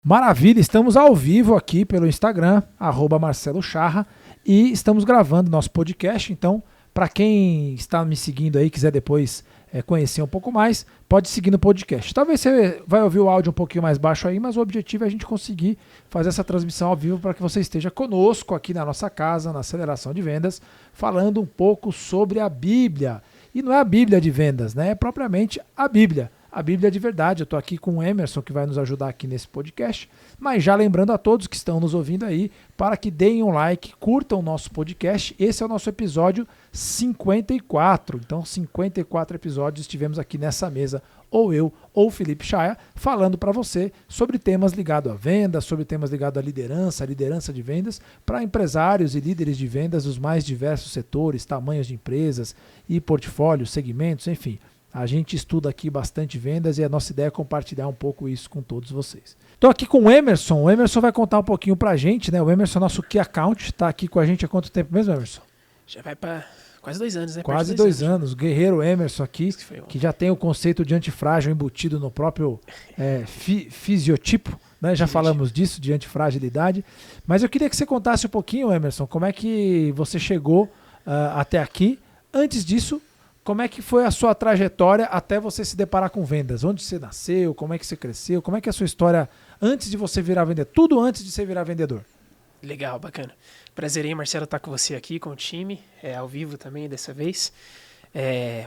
Maravilha, estamos ao vivo aqui pelo Instagram, @MarceloCharra, e estamos gravando nosso podcast. Então, para quem está me seguindo aí, quiser depois conhecer um pouco mais, pode seguir no podcast. Talvez você vai ouvir o áudio um pouquinho mais baixo aí, mas o objetivo é a gente conseguir fazer essa transmissão ao vivo para que você esteja conosco aqui na nossa casa, na Aceleração de Vendas, falando um pouco sobre a Bíblia. E não é a Bíblia de vendas, né? É propriamente a Bíblia de verdade. Eu estou aqui com o Emerson, que vai nos ajudar aqui nesse podcast, mas já lembrando a todos que estão nos ouvindo aí, para que deem um like, curtam o nosso podcast. Esse é o nosso episódio 54. Então, 54 episódios estivemos aqui nessa mesa, ou eu, ou o Felipe Chaia, falando para você sobre temas ligados a vendas, sobre temas ligados à liderança de vendas, para empresários e líderes de vendas dos mais diversos setores, tamanhos de empresas e portfólios, segmentos, enfim. A gente estuda aqui bastante vendas e a nossa ideia é compartilhar um pouco isso com todos vocês. Estou aqui com o Emerson. O Emerson vai contar um pouquinho pra gente, né? O Emerson é nosso Key Account, está aqui com a gente há quanto tempo mesmo, Emerson? Já vai para quase 2 anos, né? Quase 2 anos. Guerreiro Emerson aqui, que já tem o conceito de antifrágil embutido no próprio fisiotipo, né? Já falamos disso, de antifragilidade. Mas eu queria que você contasse um pouquinho, Emerson, como é que você chegou até aqui. Antes disso, como é que foi a sua trajetória até você se deparar com vendas? Onde você nasceu? Como é que você cresceu? Como é que é a sua história antes de você virar vendedor? Tudo antes de você virar vendedor. Legal, bacana. Prazer aí, Marcelo, estar com você aqui, com o time, ao vivo também dessa vez.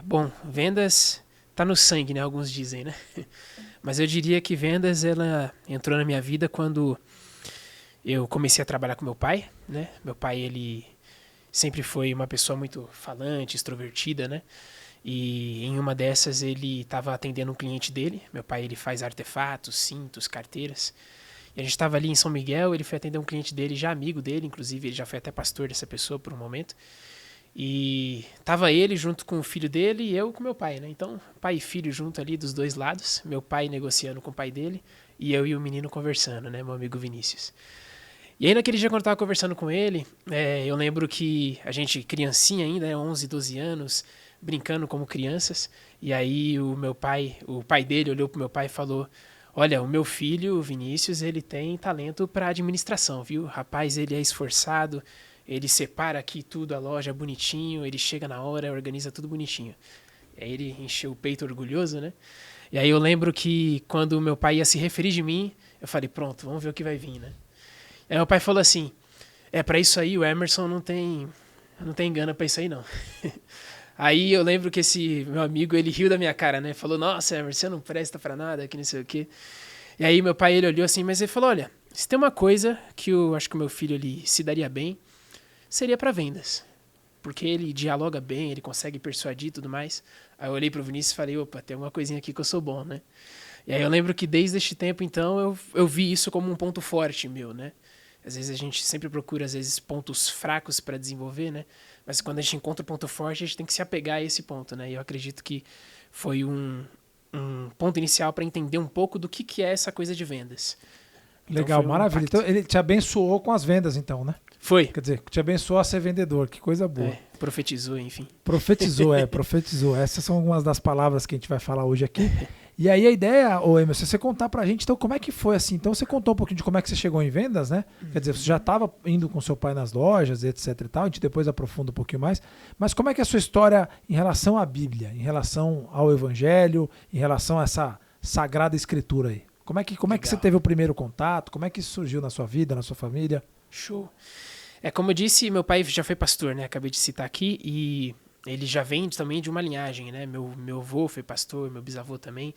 Bom, vendas tá no sangue, né? Alguns dizem, né? Mas eu diria que vendas, ela entrou na minha vida quando eu comecei a trabalhar com meu pai, né? Meu pai, ele sempre foi uma pessoa muito falante, extrovertida, né? E em uma dessas ele estava atendendo um cliente dele. Meu pai, ele faz artefatos, cintos, carteiras. E a gente estava ali em São Miguel, ele foi atender um cliente dele, já amigo dele, inclusive ele já foi até pastor dessa pessoa por um momento. E tava ele junto com o filho dele e eu com meu pai, né? Então, pai e filho junto ali dos dois lados. Meu pai negociando com o pai dele e eu e o menino conversando, né? Meu amigo Vinícius. E aí naquele dia quando eu tava conversando com ele, eu lembro que a gente, criancinha ainda, 11, 12 anos, brincando como crianças, e aí o pai dele olhou pro meu pai e falou: olha, o meu filho, o Vinícius, ele tem talento para administração, viu? Rapaz, ele é esforçado, ele separa aqui tudo, a loja bonitinho, ele chega na hora, organiza tudo bonitinho. E aí ele encheu o peito orgulhoso, né? E aí eu lembro que quando o meu pai ia se referir de mim, eu falei: pronto, vamos ver o que vai vir, né? Aí meu pai falou assim: pra isso aí o Emerson não tem engano pra isso aí não. Aí eu lembro que esse meu amigo, ele riu da minha cara, né? Falou: nossa, Emerson, você não presta pra nada, que não sei o quê. E aí meu pai, ele olhou assim, mas ele falou: olha, se tem uma coisa que eu acho que o meu filho ele se daria bem, seria pra vendas. Porque ele dialoga bem, ele consegue persuadir e tudo mais. Aí eu olhei pro Vinícius e falei: opa, tem uma coisinha aqui que eu sou bom, né? E aí eu lembro que desde este tempo, então, eu vi isso como um ponto forte meu, né? Às vezes a gente sempre procura, às vezes, pontos fracos para desenvolver, né? Mas quando a gente encontra um ponto forte, a gente tem que se apegar a esse ponto, né? E eu acredito que foi um ponto inicial para entender um pouco do que é essa coisa de vendas. Legal, maravilha. Então ele te abençoou com as vendas, então, né? Foi. Quer dizer, te abençoou a ser vendedor, que coisa boa. Profetizou, enfim. Profetizou. Essas são algumas das palavras que a gente vai falar hoje aqui. E aí a ideia, Emerson, você contar pra gente, então, como é que foi assim? Então você contou um pouquinho de como é que você chegou em vendas, né? Quer dizer, você já estava indo com seu pai nas lojas, etc e tal, a gente depois aprofunda um pouquinho mais. Mas como é que é a sua história em relação à Bíblia, em relação ao Evangelho, em relação a essa sagrada escritura aí? Como é que você teve o primeiro contato? Como é que isso surgiu na sua vida, na sua família? Show. Como eu disse, meu pai já foi pastor, né? Acabei de citar aqui, e ele já vem também de uma linhagem, né? Meu avô foi pastor, meu bisavô também.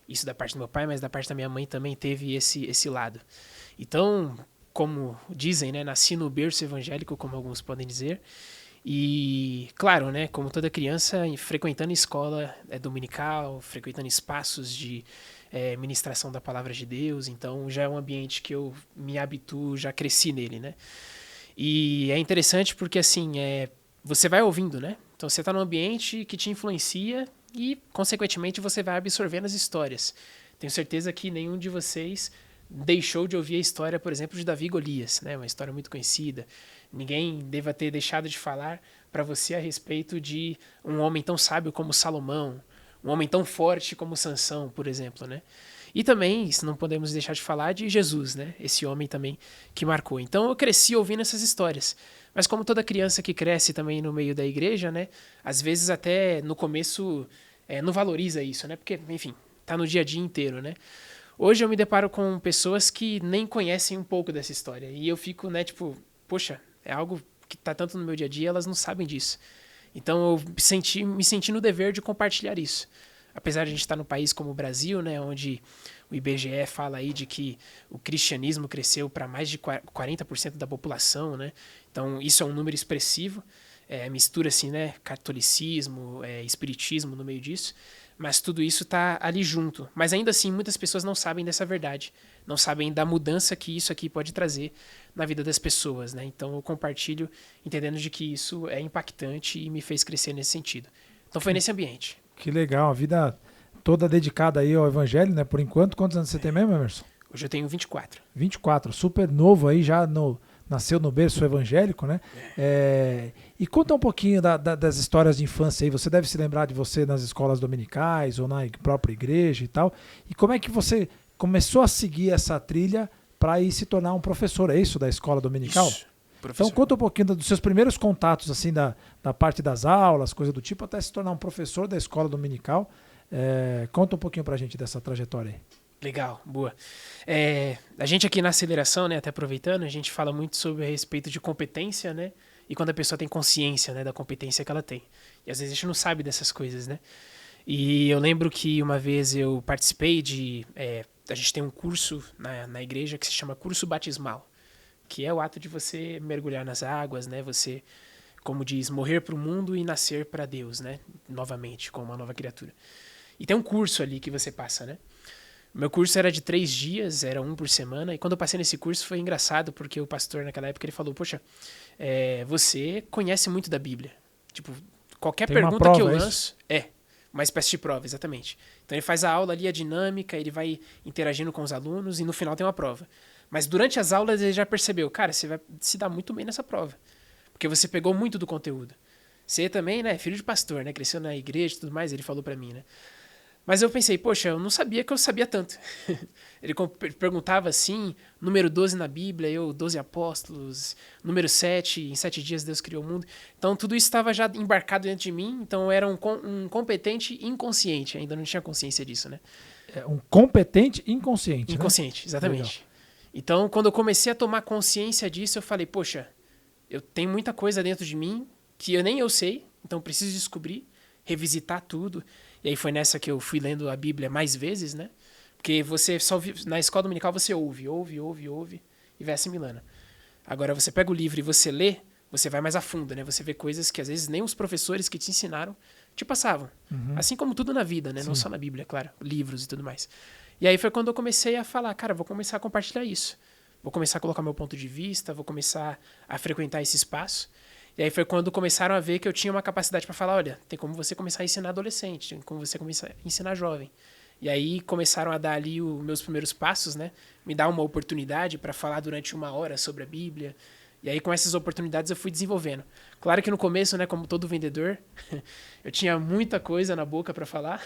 Isso da parte do meu pai, mas da parte da minha mãe também teve esse lado. Então, como dizem, né? Nasci no berço evangélico, como alguns podem dizer. E, claro, né? Como toda criança, frequentando escola dominical, frequentando espaços de ministração da palavra de Deus. Então, já é um ambiente que eu me habituo, já cresci nele, né? E é interessante porque, assim, você vai ouvindo, né? Então, você está num ambiente que te influencia e, consequentemente, você vai absorvendo as histórias. Tenho certeza que nenhum de vocês deixou de ouvir a história, por exemplo, de Davi e Golias, né? Uma história muito conhecida. Ninguém deva ter deixado de falar para você a respeito de um homem tão sábio como Salomão, um homem tão forte como Sansão, por exemplo, né? E também, isso não podemos deixar de falar de Jesus, né? Esse homem também que marcou. Então eu cresci ouvindo essas histórias. Mas como toda criança que cresce também no meio da igreja, né? Às vezes até no começo não valoriza isso, né? Porque, enfim, tá no dia a dia inteiro, né? Hoje eu me deparo com pessoas que nem conhecem um pouco dessa história. E eu fico, né, tipo, poxa, é algo que tá tanto no meu dia a dia, elas não sabem disso. Então eu me senti no dever de compartilhar isso. Apesar de a gente estar num país como o Brasil, né, onde o IBGE fala aí de que o cristianismo cresceu para mais de 40% da população, né? Então isso é um número expressivo, mistura assim, né, catolicismo, espiritismo no meio disso, mas tudo isso está ali junto. Mas ainda assim muitas pessoas não sabem dessa verdade, não sabem da mudança que isso aqui pode trazer na vida das pessoas, né? Então eu compartilho entendendo de que isso é impactante e me fez crescer nesse sentido. Então foi nesse ambiente. Que legal, a vida toda dedicada aí ao evangelho, né? Por enquanto, quantos anos você tem mesmo, Emerson? Hoje eu tenho 24. 24, super novo aí, já nasceu no berço evangélico, né? E conta um pouquinho das histórias de infância aí. Você deve se lembrar de você nas escolas dominicais ou na própria igreja e tal. E como é que você começou a seguir essa trilha para ir se tornar um professor? É isso, da escola dominical? Isso. Professor. Então conta um pouquinho dos seus primeiros contatos, assim, da parte das aulas, coisa do tipo, até se tornar um professor da escola dominical. Conta um pouquinho pra gente dessa trajetória aí. Legal, boa. A gente aqui na aceleração, né, até aproveitando, a gente fala muito sobre a respeito de competência, né, e quando a pessoa tem consciência, né, da competência que ela tem. E às vezes a gente não sabe dessas coisas, né. E eu lembro que uma vez eu participei a gente tem um curso na igreja que se chama curso batismal, que é o ato de você mergulhar nas águas, né, você, como diz, morrer para o mundo e nascer para Deus, né, novamente, como uma nova criatura. E tem um curso ali que você passa, né. Meu curso era de 3 dias, era um por semana, e quando eu passei nesse curso foi engraçado, porque o pastor naquela época ele falou, poxa, você conhece muito da Bíblia. Tipo, qualquer Tem uma pergunta prova, que eu é isso? lanço uma espécie de prova, exatamente. Então ele faz a aula ali, a dinâmica, ele vai interagindo com os alunos e no final tem uma prova. Mas durante as aulas ele já percebeu, cara, você vai se dar muito bem nessa prova, porque você pegou muito do conteúdo. Você também, né, filho de pastor, né, cresceu na igreja e tudo mais, ele falou pra mim, né. Mas eu pensei, poxa, eu não sabia que eu sabia tanto. Ele perguntava assim, número 12 na Bíblia, eu 12 apóstolos, número 7, em 7 dias Deus criou o mundo. Então tudo isso estava já embarcado dentro de mim, então eu era um competente inconsciente, ainda não tinha consciência disso, né? Um competente inconsciente, Inconsciente, né? exatamente. Legal. Então quando eu comecei a tomar consciência disso, eu falei, poxa, eu tenho muita coisa dentro de mim que nem eu sei, então eu preciso descobrir, revisitar tudo. E aí foi nessa que eu fui lendo a Bíblia mais vezes, né? Porque você só na escola dominical você ouve e vai assimilando. Agora você pega o livro e você lê, você vai mais a fundo, né? Você vê coisas que às vezes nem os professores que te ensinaram te passavam. Uhum. Assim como tudo na vida, né? Sim. Não só na Bíblia, claro, livros e tudo mais. E aí foi quando eu comecei a falar, cara, vou começar a compartilhar isso. Vou começar a colocar meu ponto de vista, vou começar a frequentar esse espaço. E aí foi quando começaram a ver que eu tinha uma capacidade para falar, olha, tem como você começar a ensinar adolescente, tem como você começar a ensinar jovem. E aí começaram a dar ali os meus primeiros passos, né? Me dar uma oportunidade para falar durante 1 hora sobre a Bíblia. E aí com essas oportunidades eu fui desenvolvendo. Claro que no começo, né, como todo vendedor, eu tinha muita coisa na boca para falar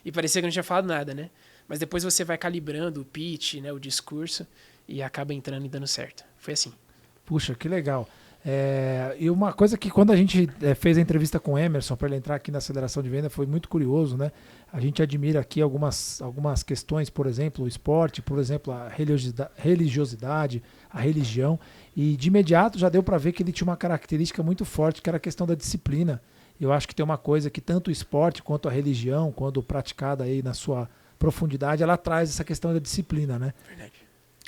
e parecia que eu não tinha falado nada, né? Mas depois você vai calibrando o pitch, né, o discurso e acaba entrando e dando certo. Foi assim. Puxa, que legal. E uma coisa que quando a gente fez a entrevista com o Emerson para ele entrar aqui na aceleração de venda foi muito curioso, né? A gente admira aqui algumas questões, por exemplo, o esporte, por exemplo, a religiosidade, a religião, e de imediato já deu para ver que ele tinha uma característica muito forte, que era a questão da disciplina. Eu acho que tem uma coisa que tanto o esporte quanto a religião, quando praticada aí na sua profundidade, ela traz essa questão da disciplina, né? Verdade.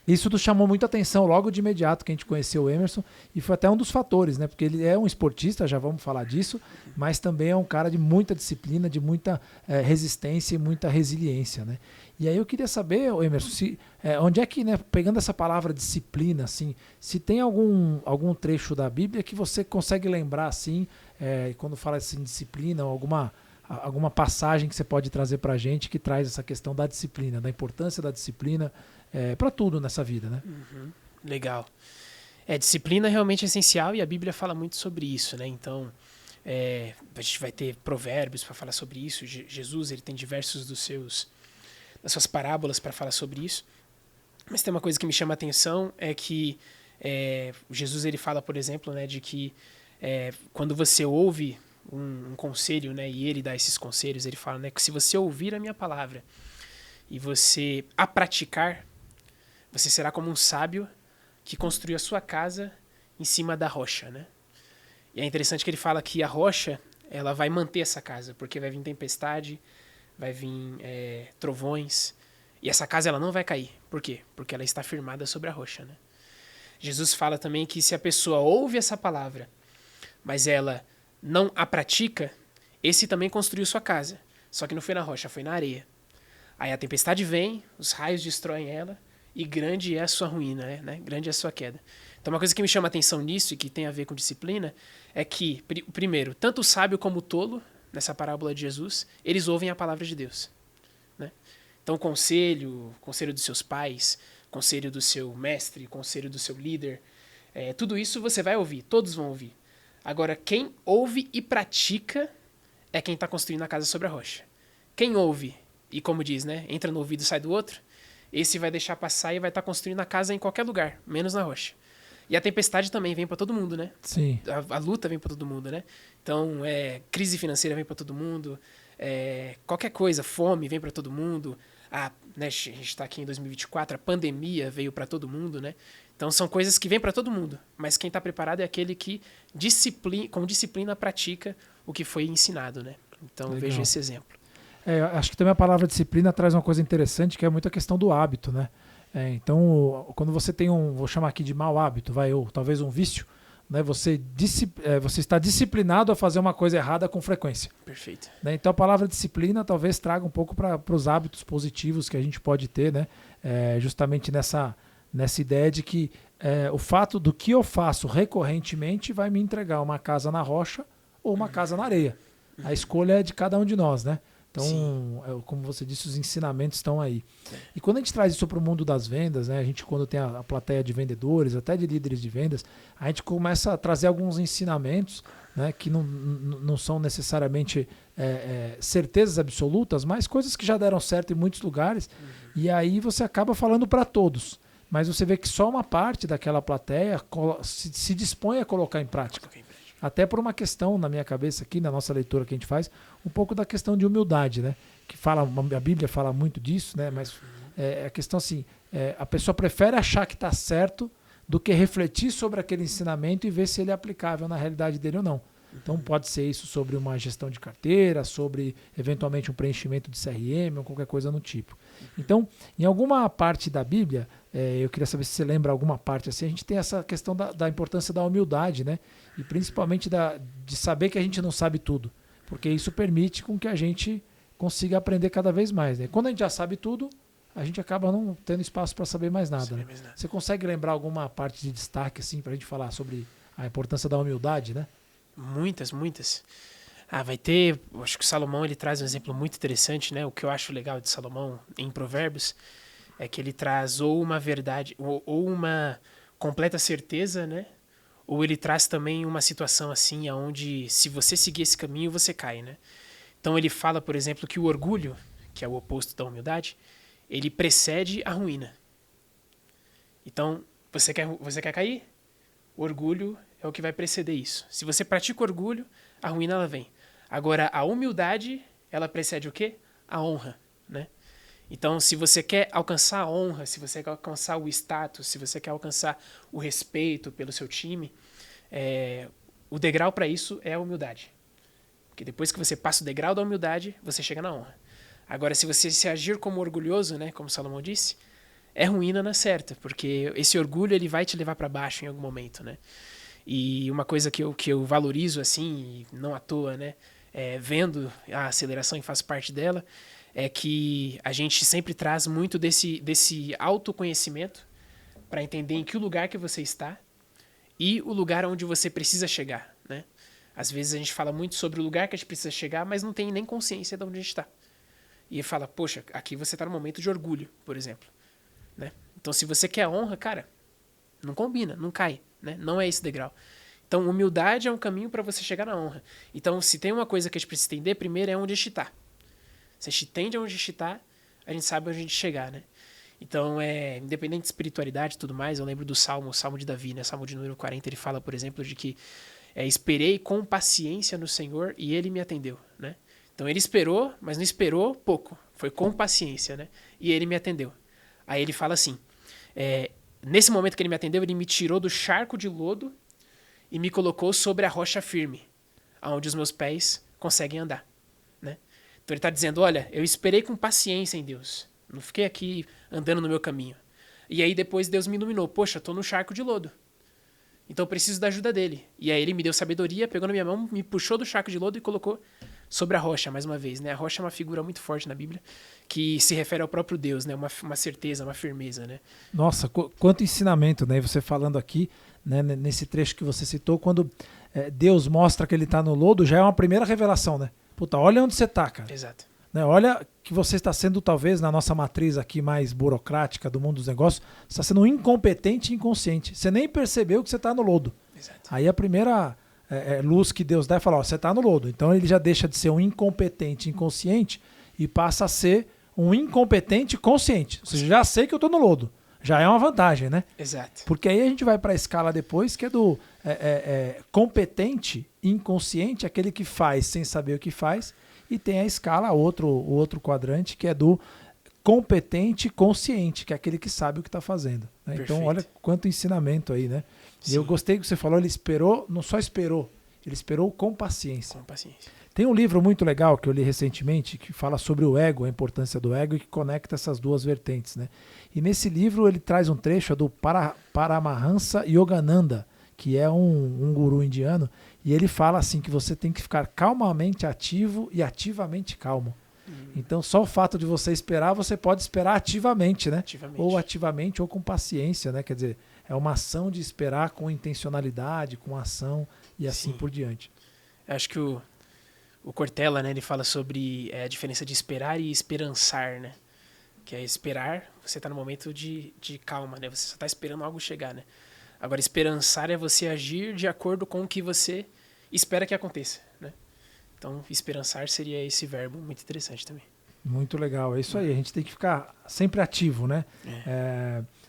Isso nos chamou muita atenção logo de imediato que a gente conheceu o Emerson, e foi até um dos fatores, né? Porque ele é um esportista, já vamos falar disso, mas também é um cara de muita disciplina, de muita resistência e muita resiliência, né? E aí eu queria saber, Emerson, onde é que, né, pegando essa palavra disciplina, assim, se tem algum trecho da Bíblia que você consegue lembrar, assim, quando fala assim disciplina, ou alguma passagem que você pode trazer pra gente que traz essa questão da disciplina, da importância da disciplina para tudo nessa vida, né? Uhum. Legal. Disciplina realmente é essencial e a Bíblia fala muito sobre isso, né? Então, a gente vai ter provérbios para falar sobre isso. Jesus, ele tem diversos nas suas parábolas para falar sobre isso. Mas tem uma coisa que me chama a atenção, é que Jesus ele fala, por exemplo, né, de que quando você ouve um conselho, né, e ele dá esses conselhos, ele fala, né, que se você ouvir a minha palavra e você a praticar, você será como um sábio que construiu a sua casa em cima da rocha, né? E é interessante que ele fala que a rocha, ela vai manter essa casa, porque vai vir tempestade, vai vir trovões, e essa casa ela não vai cair. Por quê? Porque ela está firmada sobre a rocha, né? Jesus fala também que se a pessoa ouve essa palavra, mas ela não a pratica, esse também construiu sua casa. Só que não foi na rocha, foi na areia. Aí a tempestade vem, os raios destroem ela, e grande é a sua ruína, né? Grande é a sua queda. Então uma coisa que me chama a atenção nisso, e que tem a ver com disciplina, é que, primeiro, tanto o sábio como o tolo, nessa parábola de Jesus, eles ouvem a palavra de Deus, né? Então conselho dos seus pais, conselho do seu mestre, conselho do seu líder, tudo isso você vai ouvir, todos vão ouvir. Agora, quem ouve e pratica é quem está construindo a casa sobre a rocha. Quem ouve, e como diz, né, entra no ouvido e sai do outro, esse vai deixar passar e vai estar construindo a casa em qualquer lugar, menos na rocha. E a tempestade também vem para todo mundo, né? Sim. A luta vem para todo mundo, né? Então, crise financeira vem para todo mundo, qualquer coisa, fome vem para todo mundo. Né, a gente está aqui em 2024, a pandemia veio para todo mundo, né? Então são coisas que vêm para todo mundo, mas quem está preparado é aquele que com disciplina pratica o que foi ensinado, né? Então eu vejo esse exemplo. Acho que também a palavra disciplina traz uma coisa interessante, que é muito a questão do hábito, né? Então, quando você tem vou chamar aqui de mau hábito, ou talvez um vício, né? Você está disciplinado a fazer uma coisa errada com frequência. Perfeito. Né? Então a palavra disciplina talvez traga um pouco para os hábitos positivos que a gente pode ter, né? Justamente nessa ideia de que o fato do que eu faço recorrentemente vai me entregar uma casa na rocha ou uma casa na areia. A escolha é de cada um de nós, né? Então, como você disse, os ensinamentos estão aí. E quando a gente traz isso para o mundo das vendas, né, a gente quando tem a plateia de vendedores, até de líderes de vendas, a gente começa a trazer alguns ensinamentos, né, que não são necessariamente certezas absolutas, mas coisas que já deram certo em muitos lugares. E aí você acaba falando para todos. Mas você vê que só uma parte daquela plateia se dispõe a colocar em prática. Até por uma questão na minha cabeça aqui, na nossa leitura que a gente faz, um pouco da questão de humildade, né? Que a Bíblia fala muito disso, né? Mas a questão assim, a pessoa prefere achar que está certo do que refletir sobre aquele ensinamento e ver se ele é aplicável na realidade dele ou não. Então pode ser isso sobre uma gestão de carteira, sobre eventualmente um preenchimento de CRM ou qualquer coisa no tipo. Então, em alguma parte da Bíblia, eu queria saber se você lembra alguma parte assim, a gente tem essa questão da importância da humildade, né? E principalmente de saber que a gente não sabe tudo, porque isso permite com que a gente consiga aprender cada vez mais, né? Quando a gente já sabe tudo, a gente acaba não tendo espaço para saber mais nada, né? Você consegue lembrar alguma parte de destaque assim, para a gente falar sobre a importância da humildade, né? Muitas. Vai ter, acho que o Salomão ele traz um exemplo muito interessante, né? O que eu acho legal de Salomão em Provérbios é que ele traz ou uma verdade, ou uma completa certeza, né? Ou ele traz também uma situação assim, onde se você seguir esse caminho, você cai, né? Então ele fala, por exemplo, que o orgulho, que é o oposto da humildade, ele precede a ruína. Então, você quer cair? O orgulho é o que vai preceder isso. Se você pratica o orgulho, a ruína ela vem. Agora, a humildade, ela precede o quê? A honra, né? Então, se você quer alcançar a honra, se você quer alcançar o status, se você quer alcançar o respeito pelo seu time, o degrau para isso é a humildade. Porque depois que você passa o degrau da humildade, você chega na honra. Agora, se você se agir como orgulhoso, né, como Salomão disse, é ruína na certa, porque esse orgulho ele vai te levar para baixo em algum momento, né? E uma coisa que eu valorizo assim, não à toa, né, vendo a aceleração e faço parte dela, é que a gente sempre traz muito desse autoconhecimento para entender em que lugar que você está e o lugar onde você precisa chegar, né? Às vezes a gente fala muito sobre o lugar que a gente precisa chegar, mas não tem nem consciência de onde a gente está. E fala, poxa, aqui você está no momento de orgulho, por exemplo, né? Então se você quer honra, cara, não combina, não cai, né? Não é esse degrau. Então humildade é um caminho para você chegar na honra. Então se tem uma coisa que a gente precisa entender, primeiro é onde a gente está. Se a gente entende onde a gente está, a gente sabe onde a gente chegar, né? Então, independente de espiritualidade e tudo mais, eu lembro do Salmo, o Salmo de Davi, né? Salmo de número 40, ele fala, por exemplo, de que esperei com paciência no Senhor e ele me atendeu, né? Então ele esperou, mas não esperou pouco, foi com paciência, né? E ele me atendeu. Aí ele fala assim, nesse momento que ele me atendeu, ele me tirou do charco de lodo e me colocou sobre a rocha firme, onde os meus pés conseguem andar, né? Então ele está dizendo, olha, eu esperei com paciência em Deus, não fiquei aqui andando no meu caminho. E aí depois Deus me iluminou, poxa, estou no charco de lodo, então eu preciso da ajuda dele. E aí ele me deu sabedoria, pegou na minha mão, me puxou do charco de lodo e colocou sobre a rocha, mais uma vez, né? A rocha é uma figura muito forte na Bíblia, que se refere ao próprio Deus, né? Uma certeza, uma firmeza, né? Nossa, quanto ensinamento, né? Você falando aqui, né, nesse trecho que você citou, quando Deus mostra que ele está no lodo, já é uma primeira revelação, né? Puta, olha onde você está, cara. Exato. Né? Olha que você está sendo, talvez, na nossa matriz aqui mais burocrática do mundo dos negócios, você está sendo um incompetente e inconsciente. Você nem percebeu que você está no lodo. Exato. Aí a primeira luz que Deus dá é falar, ó, você está no lodo. Então ele já deixa de ser um incompetente inconsciente e passa a ser um incompetente consciente. Ou seja, já sei que eu estou no lodo. Já é uma vantagem, né? Exato. Porque aí a gente vai para a escala depois, que é do competente inconsciente, aquele que faz sem saber o que faz, e tem a escala, o outro quadrante, que é do competente consciente, que é aquele que sabe o que está fazendo. Né? Então, olha quanto ensinamento aí, né? Sim. E eu gostei que você falou, ele esperou, não só esperou, ele esperou com paciência. Com paciência. Tem um livro muito legal que eu li recentemente, que fala sobre o ego, a importância do ego, e que conecta essas duas vertentes. Né? E nesse livro ele traz um trecho do Paramahansa Yogananda, que é um guru indiano, e ele fala assim que você tem que ficar calmamente ativo e ativamente calmo. Então só o fato de você esperar, você pode esperar ativamente, né? Ativamente. Ou ativamente ou com paciência, né? Quer dizer, é uma ação de esperar com intencionalidade, com ação e assim por diante. Eu acho que o Cortella, né, ele fala sobre a diferença de esperar e esperançar, né? Que é esperar, você está no momento de calma, né? Você só está esperando algo chegar, né? Agora, esperançar é você agir de acordo com o que você espera que aconteça, né? Então, esperançar seria esse verbo muito interessante também. Muito legal, é isso aí. A gente tem que ficar sempre ativo, né?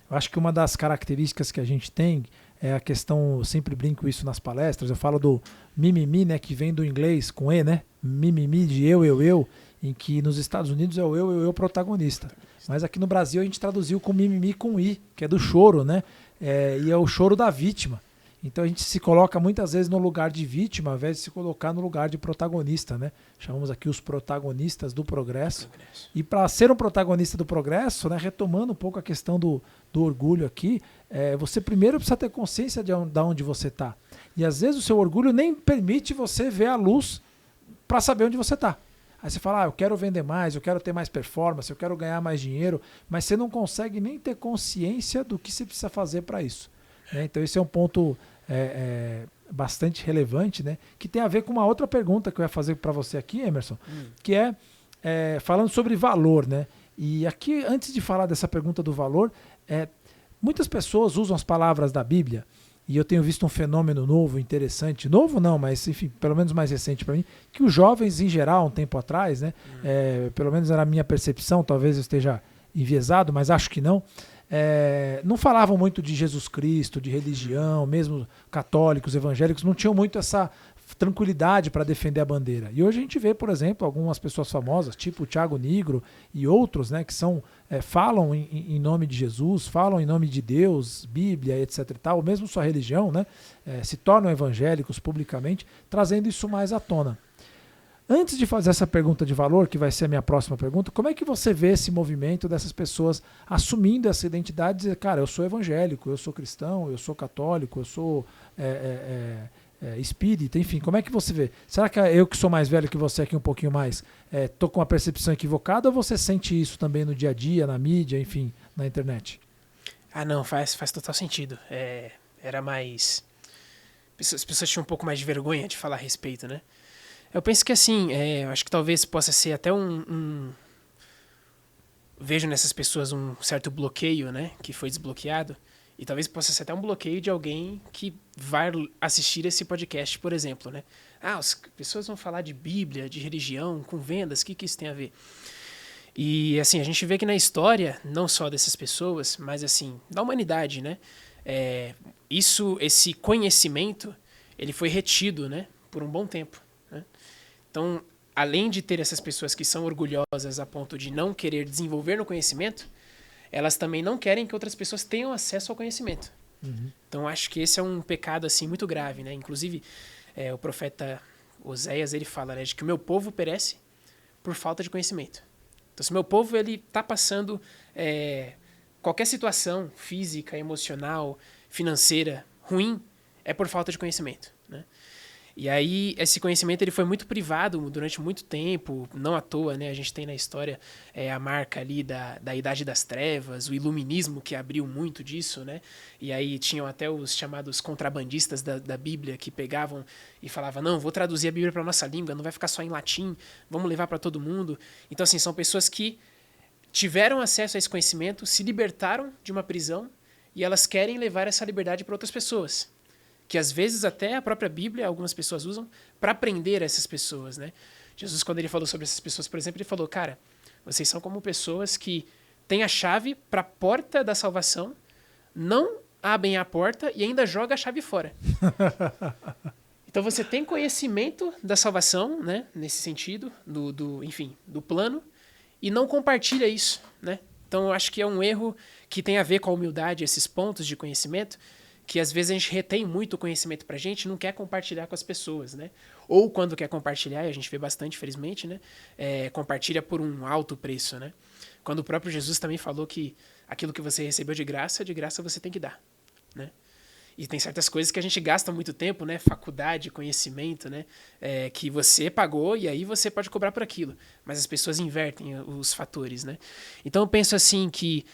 Eu acho que uma das características que a gente tem é a questão, eu sempre brinco isso nas palestras, eu falo do mimimi, né? Que vem do inglês com E, né? Mimimi de eu, em que nos Estados Unidos é o eu protagonista. Mas aqui no Brasil a gente traduziu com mimimi com I, que é do choro, né? E é o choro da vítima. Então a gente se coloca muitas vezes no lugar de vítima, ao invés de se colocar no lugar de protagonista, né? Chamamos aqui os protagonistas do progresso. E para ser um protagonista do progresso, né, retomando um pouco a questão do orgulho aqui, você primeiro precisa ter consciência de onde você está. E às vezes o seu orgulho nem permite você ver a luz para saber onde você está. Aí você fala, eu quero vender mais, eu quero ter mais performance, eu quero ganhar mais dinheiro, mas você não consegue nem ter consciência do que você precisa fazer para isso. Né? Então esse é um ponto bastante relevante, né? Que tem a ver com uma outra pergunta que eu ia fazer para você aqui, Emerson, que falando sobre valor. Né? E aqui, antes de falar dessa pergunta do valor, muitas pessoas usam as palavras da Bíblia, e eu tenho visto um fenômeno novo, interessante, novo não, mas enfim, pelo menos mais recente para mim, que os jovens em geral, um tempo atrás, né, pelo menos era a minha percepção, talvez eu esteja enviesado, mas acho que não, não falavam muito de Jesus Cristo, de religião, mesmo católicos, evangélicos, não tinham muito essa tranquilidade para defender a bandeira. E hoje a gente vê, por exemplo, algumas pessoas famosas, tipo o Thiago Nigro e outros, né, que falam em nome de Jesus, falam em nome de Deus, Bíblia, etc. e tal, mesmo sua religião, né, se tornam evangélicos publicamente, trazendo isso mais à tona. Antes de fazer essa pergunta de valor, que vai ser a minha próxima pergunta, como é que você vê esse movimento dessas pessoas assumindo essa identidade e dizer, cara, eu sou evangélico, eu sou cristão, eu sou católico, eu sou espírita, enfim, como é que você vê? Será que eu que sou mais velho que você aqui um pouquinho mais, tô com uma percepção equivocada ou você sente isso também no dia a dia, na mídia, enfim, na internet? Ah, não, faz total sentido. Era mais... As pessoas tinham um pouco mais de vergonha de falar a respeito, né? Eu penso que assim, eu acho que talvez possa ser até vejo nessas pessoas um certo bloqueio, né, que foi desbloqueado, e talvez possa ser até um bloqueio de alguém que vai assistir esse podcast, por exemplo, né? As pessoas vão falar de Bíblia, de religião, com vendas, o que isso tem a ver? E assim, a gente vê que na história, não só dessas pessoas, mas assim, da humanidade, né? Esse conhecimento, ele foi retido, né? Por um bom tempo, né? Então, além de ter essas pessoas que são orgulhosas a ponto de não querer desenvolver no conhecimento, elas também não querem que outras pessoas tenham acesso ao conhecimento. Uhum. Então, acho que esse é um pecado assim muito grave, né? Inclusive, o profeta Oséias, ele fala, né, de que o meu povo perece por falta de conhecimento. Então, se o meu povo ele está passando qualquer situação física, emocional, financeira ruim, é por falta de conhecimento, né? E aí, esse conhecimento ele foi muito privado durante muito tempo, não à toa, né? A gente tem na história a marca ali da Idade das Trevas, o iluminismo que abriu muito disso, né? E aí tinham até os chamados contrabandistas da Bíblia que pegavam e falavam, não, vou traduzir a Bíblia para nossa língua, não vai ficar só em latim, vamos levar para todo mundo. Então, assim, são pessoas que tiveram acesso a esse conhecimento, se libertaram de uma prisão e elas querem levar essa liberdade para outras pessoas. Que às vezes até a própria Bíblia, algumas pessoas usam para prender essas pessoas, né? Jesus, quando ele falou sobre essas pessoas, por exemplo, ele falou, cara, vocês são como pessoas que têm a chave para a porta da salvação, não abrem a porta e ainda jogam a chave fora. Então você tem conhecimento da salvação, né? Nesse sentido, do plano, e não compartilha isso, né? Então eu acho que é um erro que tem a ver com a humildade, esses pontos de conhecimento, que às vezes a gente retém muito conhecimento pra gente e não quer compartilhar com as pessoas, né? Ou quando quer compartilhar, e a gente vê bastante, felizmente, né? Compartilha por um alto preço, né? Quando o próprio Jesus também falou que aquilo que você recebeu de graça você tem que dar, né? E tem certas coisas que a gente gasta muito tempo, né? Faculdade, conhecimento, né? Que você pagou e aí você pode cobrar por aquilo. Mas as pessoas invertem os fatores, né? Então eu penso assim que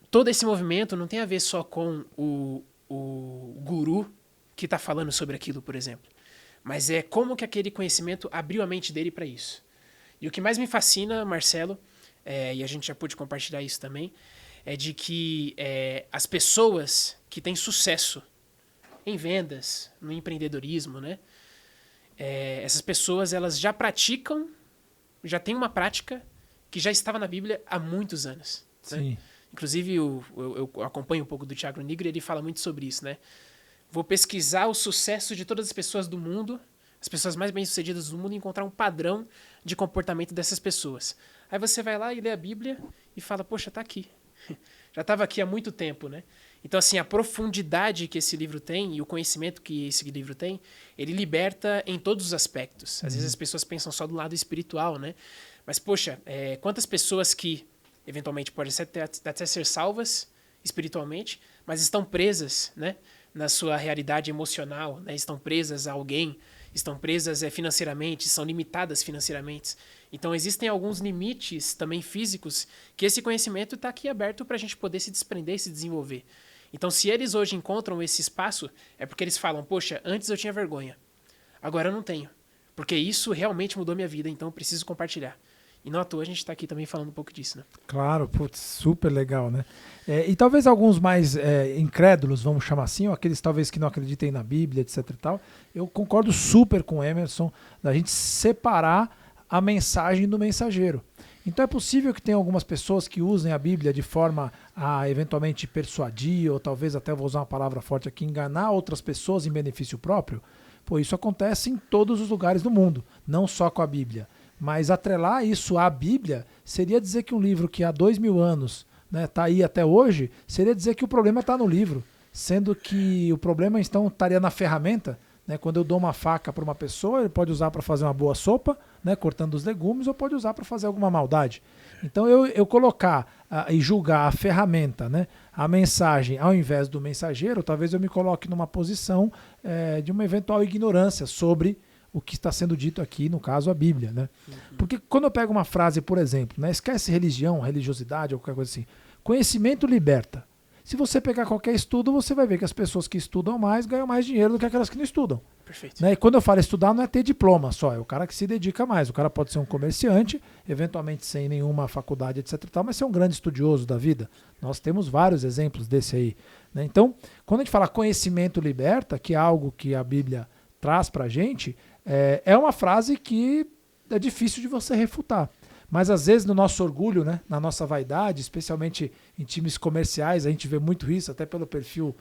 todo esse movimento não tem a ver só com o guru que está falando sobre aquilo, por exemplo. Mas é como que aquele conhecimento abriu a mente dele para isso. E o que mais me fascina, Marcelo, e a gente já pôde compartilhar isso também, é de que as pessoas que têm sucesso em vendas, no empreendedorismo, né? Essas pessoas elas já praticam, já têm uma prática que já estava na Bíblia há muitos anos. Sim. Né? Inclusive, eu acompanho um pouco do Thiago Nigro e ele fala muito sobre isso, né? Vou pesquisar o sucesso de todas as pessoas do mundo, as pessoas mais bem-sucedidas do mundo, e encontrar um padrão de comportamento dessas pessoas. Aí você vai lá e lê a Bíblia e fala, poxa, tá aqui. Já estava aqui há muito tempo, né? Então, assim, a profundidade que esse livro tem e o conhecimento que esse livro tem, ele liberta em todos os aspectos. Às vezes as pessoas pensam só do lado espiritual, né? Mas, poxa, quantas pessoas que eventualmente podem até ser salvas espiritualmente, mas estão presas, né, na sua realidade emocional, né, estão presas a alguém, estão presas financeiramente, são limitadas financeiramente. Então existem alguns limites também físicos que esse conhecimento está aqui aberto para a gente poder se desprender e se desenvolver. Então se eles hoje encontram esse espaço, é porque eles falam, poxa, antes eu tinha vergonha, agora eu não tenho, porque isso realmente mudou minha vida, então eu preciso compartilhar. E não à toa a gente está aqui também falando um pouco disso, né? Claro, putz, super legal, né? E talvez alguns mais incrédulos, vamos chamar assim, ou aqueles talvez que não acreditem na Bíblia, etc e tal, eu concordo super com o Emerson, da gente separar a mensagem do mensageiro. Então é possível que tenha algumas pessoas que usem a Bíblia de forma a eventualmente persuadir, ou talvez até, vou usar uma palavra forte aqui, enganar outras pessoas em benefício próprio. Pô, isso acontece em todos os lugares do mundo, não só com a Bíblia. Mas atrelar isso à Bíblia seria dizer que um livro que há 2000 anos está aí até hoje, seria dizer que o problema está no livro, sendo que o problema então estaria na ferramenta. Né? Quando eu dou uma faca para uma pessoa, ele pode usar para fazer uma boa sopa, né, cortando os legumes, ou pode usar para fazer alguma maldade. Então eu colocar e julgar a ferramenta, né, a mensagem, ao invés do mensageiro, talvez eu me coloque numa posição de uma eventual ignorância sobre o que está sendo dito aqui, no caso, a Bíblia, né? Porque quando eu pego uma frase, por exemplo, né, esquece religião, religiosidade ou qualquer coisa assim, conhecimento liberta. Se você pegar qualquer estudo, você vai ver que as pessoas que estudam mais ganham mais dinheiro do que aquelas que não estudam. Perfeito. Né? E quando eu falo estudar, não é ter diploma só, é o cara que se dedica mais. O cara pode ser um comerciante, eventualmente sem nenhuma faculdade, etc. e tal, mas ser um grande estudioso da vida. Nós temos vários exemplos desse aí. Né? Então, quando a gente fala conhecimento liberta, que é algo que a Bíblia traz para a gente, é uma frase que é difícil de você refutar. Mas às vezes no nosso orgulho, né, na nossa vaidade, especialmente em times comerciais, a gente vê muito isso, até pelo perfil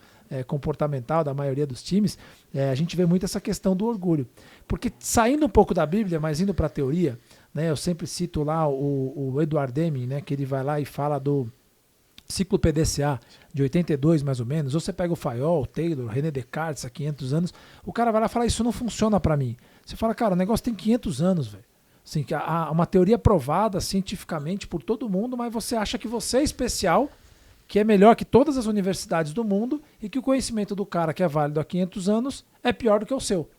comportamental da maioria dos times, a gente vê muito essa questão do orgulho. Porque saindo um pouco da Bíblia, mas indo para a teoria, né, eu sempre cito lá o Edward Deming, né, que ele vai lá e fala do ciclo PDCA de 82 mais ou menos, ou você pega o Fayol, o Taylor, René Descartes há 500 anos, o cara vai lá e fala, isso não funciona para mim. Você fala, cara, o negócio tem 500 anos, velho. Assim, há uma teoria provada cientificamente por todo mundo, mas você acha que você é especial, que é melhor que todas as universidades do mundo e que o conhecimento do cara que é válido há 500 anos é pior do que o seu.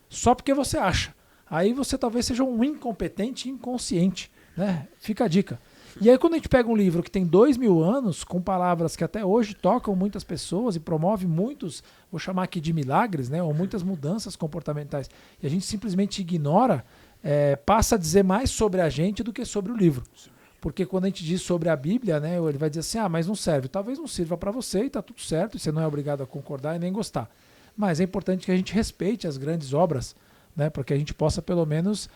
Só porque você acha. Aí você talvez seja um incompetente inconsciente, né? Fica a dica. E aí quando a gente pega um livro que tem 2000 anos, com palavras que até hoje tocam muitas pessoas e promove muitos, vou chamar aqui de milagres, né? Ou muitas mudanças comportamentais, e a gente simplesmente ignora, passa a dizer mais sobre a gente do que sobre o livro. Porque quando a gente diz sobre a Bíblia, né, ele vai dizer assim, mas não serve. Talvez não sirva para você e está tudo certo, e você não é obrigado a concordar e nem gostar. Mas é importante que a gente respeite as grandes obras, né, para que a gente possa pelo menos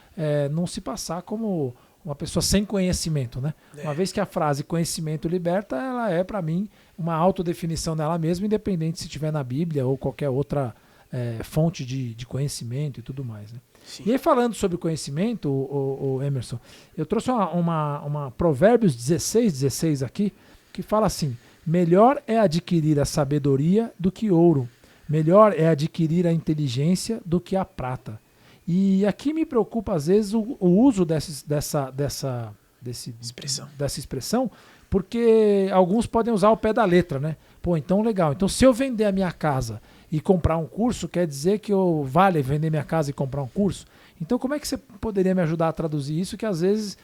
não se passar como uma pessoa sem conhecimento. Né? Uma vez que a frase conhecimento liberta, ela é para mim uma autodefinição dela mesma, independente se estiver na Bíblia ou qualquer outra fonte de conhecimento e tudo mais. Né? E aí falando sobre conhecimento, o Emerson, eu trouxe uma Provérbios 16 aqui, que fala assim, melhor é adquirir a sabedoria do que ouro, melhor é adquirir a inteligência do que a prata. E aqui me preocupa às vezes o uso dessa expressão, porque alguns podem usar o pé da letra, né? Pô, então legal, então se eu vender a minha casa e comprar um curso, quer dizer que vale vender minha casa e comprar um curso? Então como é que você poderia me ajudar a traduzir isso, que às vezes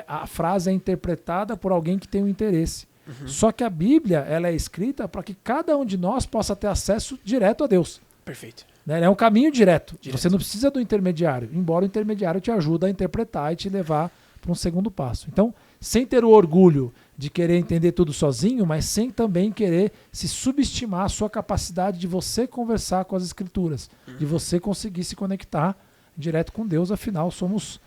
a frase é interpretada por alguém que tem um interesse. Uhum. Só que a Bíblia ela é escrita para que cada um de nós possa ter acesso direto a Deus. Perfeito. É um caminho direto. Você não precisa do intermediário, embora o intermediário te ajude a interpretar e te levar para um segundo passo. Então, sem ter o orgulho de querer entender tudo sozinho, mas sem também querer se subestimar a sua capacidade de você conversar com as Escrituras, de você conseguir se conectar direto com Deus, afinal somos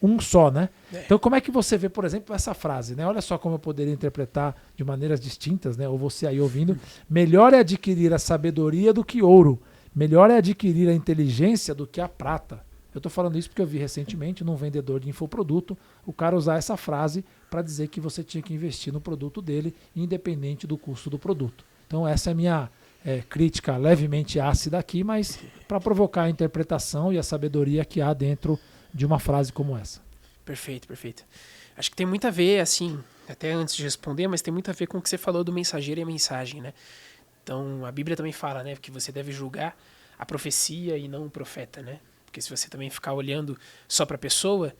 um só, né? Então como é que você vê, por exemplo, essa frase, né? Olha só como eu poderia interpretar de maneiras distintas, né? Ou você aí ouvindo, melhor é adquirir a sabedoria do que ouro, melhor é adquirir a inteligência do que a prata. Eu estou falando isso porque eu vi recentemente num vendedor de infoproduto o cara usar essa frase para dizer que você tinha que investir no produto dele, independente do custo do produto. Então essa é a minha crítica levemente ácida aqui, mas para provocar a interpretação e a sabedoria que há dentro de uma frase como essa. Perfeito, perfeito. Acho que tem muito a ver, assim, até antes de responder, mas tem muito a ver com o que você falou do mensageiro e a mensagem, né? Então a Bíblia também fala, né, que você deve julgar a profecia e não o profeta, né? Porque se você também ficar olhando só para a pessoa,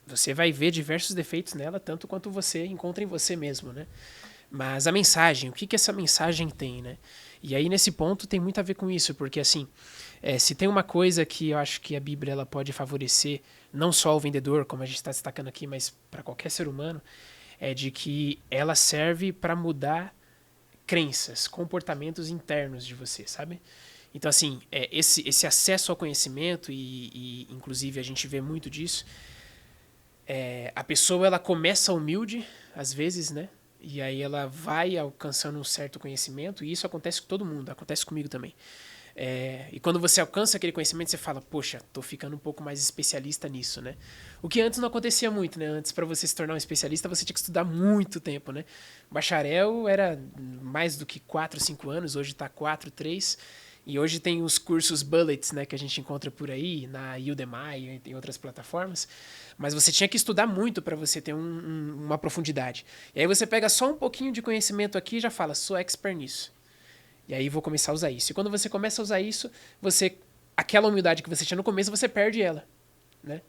você vai ver diversos defeitos nela, tanto quanto você encontra em você mesmo, né? Mas a mensagem, o que essa mensagem tem, né? E aí nesse ponto tem muito a ver com isso, porque assim, se tem uma coisa que eu acho que a Bíblia ela pode favorecer, não só o vendedor, como a gente está destacando aqui, mas para qualquer ser humano, é de que ela serve para mudar crenças, comportamentos internos de você, sabe? Então, assim, esse acesso ao conhecimento, e inclusive a gente vê muito disso, a pessoa ela começa humilde, às vezes, né? E aí ela vai alcançando um certo conhecimento, e isso acontece com todo mundo, acontece comigo também. E quando você alcança aquele conhecimento, você fala, poxa, tô ficando um pouco mais especialista nisso, né? O que antes não acontecia muito, né? Antes, para você se tornar um especialista, você tinha que estudar muito tempo, né? Bacharel era mais do que 4, 5 anos, hoje tá 4, 3. E hoje tem os cursos bullets, né, que a gente encontra por aí, na Udemy e em outras plataformas. Mas você tinha que estudar muito para você ter uma profundidade. E aí você pega só um pouquinho de conhecimento aqui e já fala, sou expert nisso. E aí vou começar a usar isso. E quando você começa a usar isso, aquela humildade que você tinha no começo, você perde ela, né?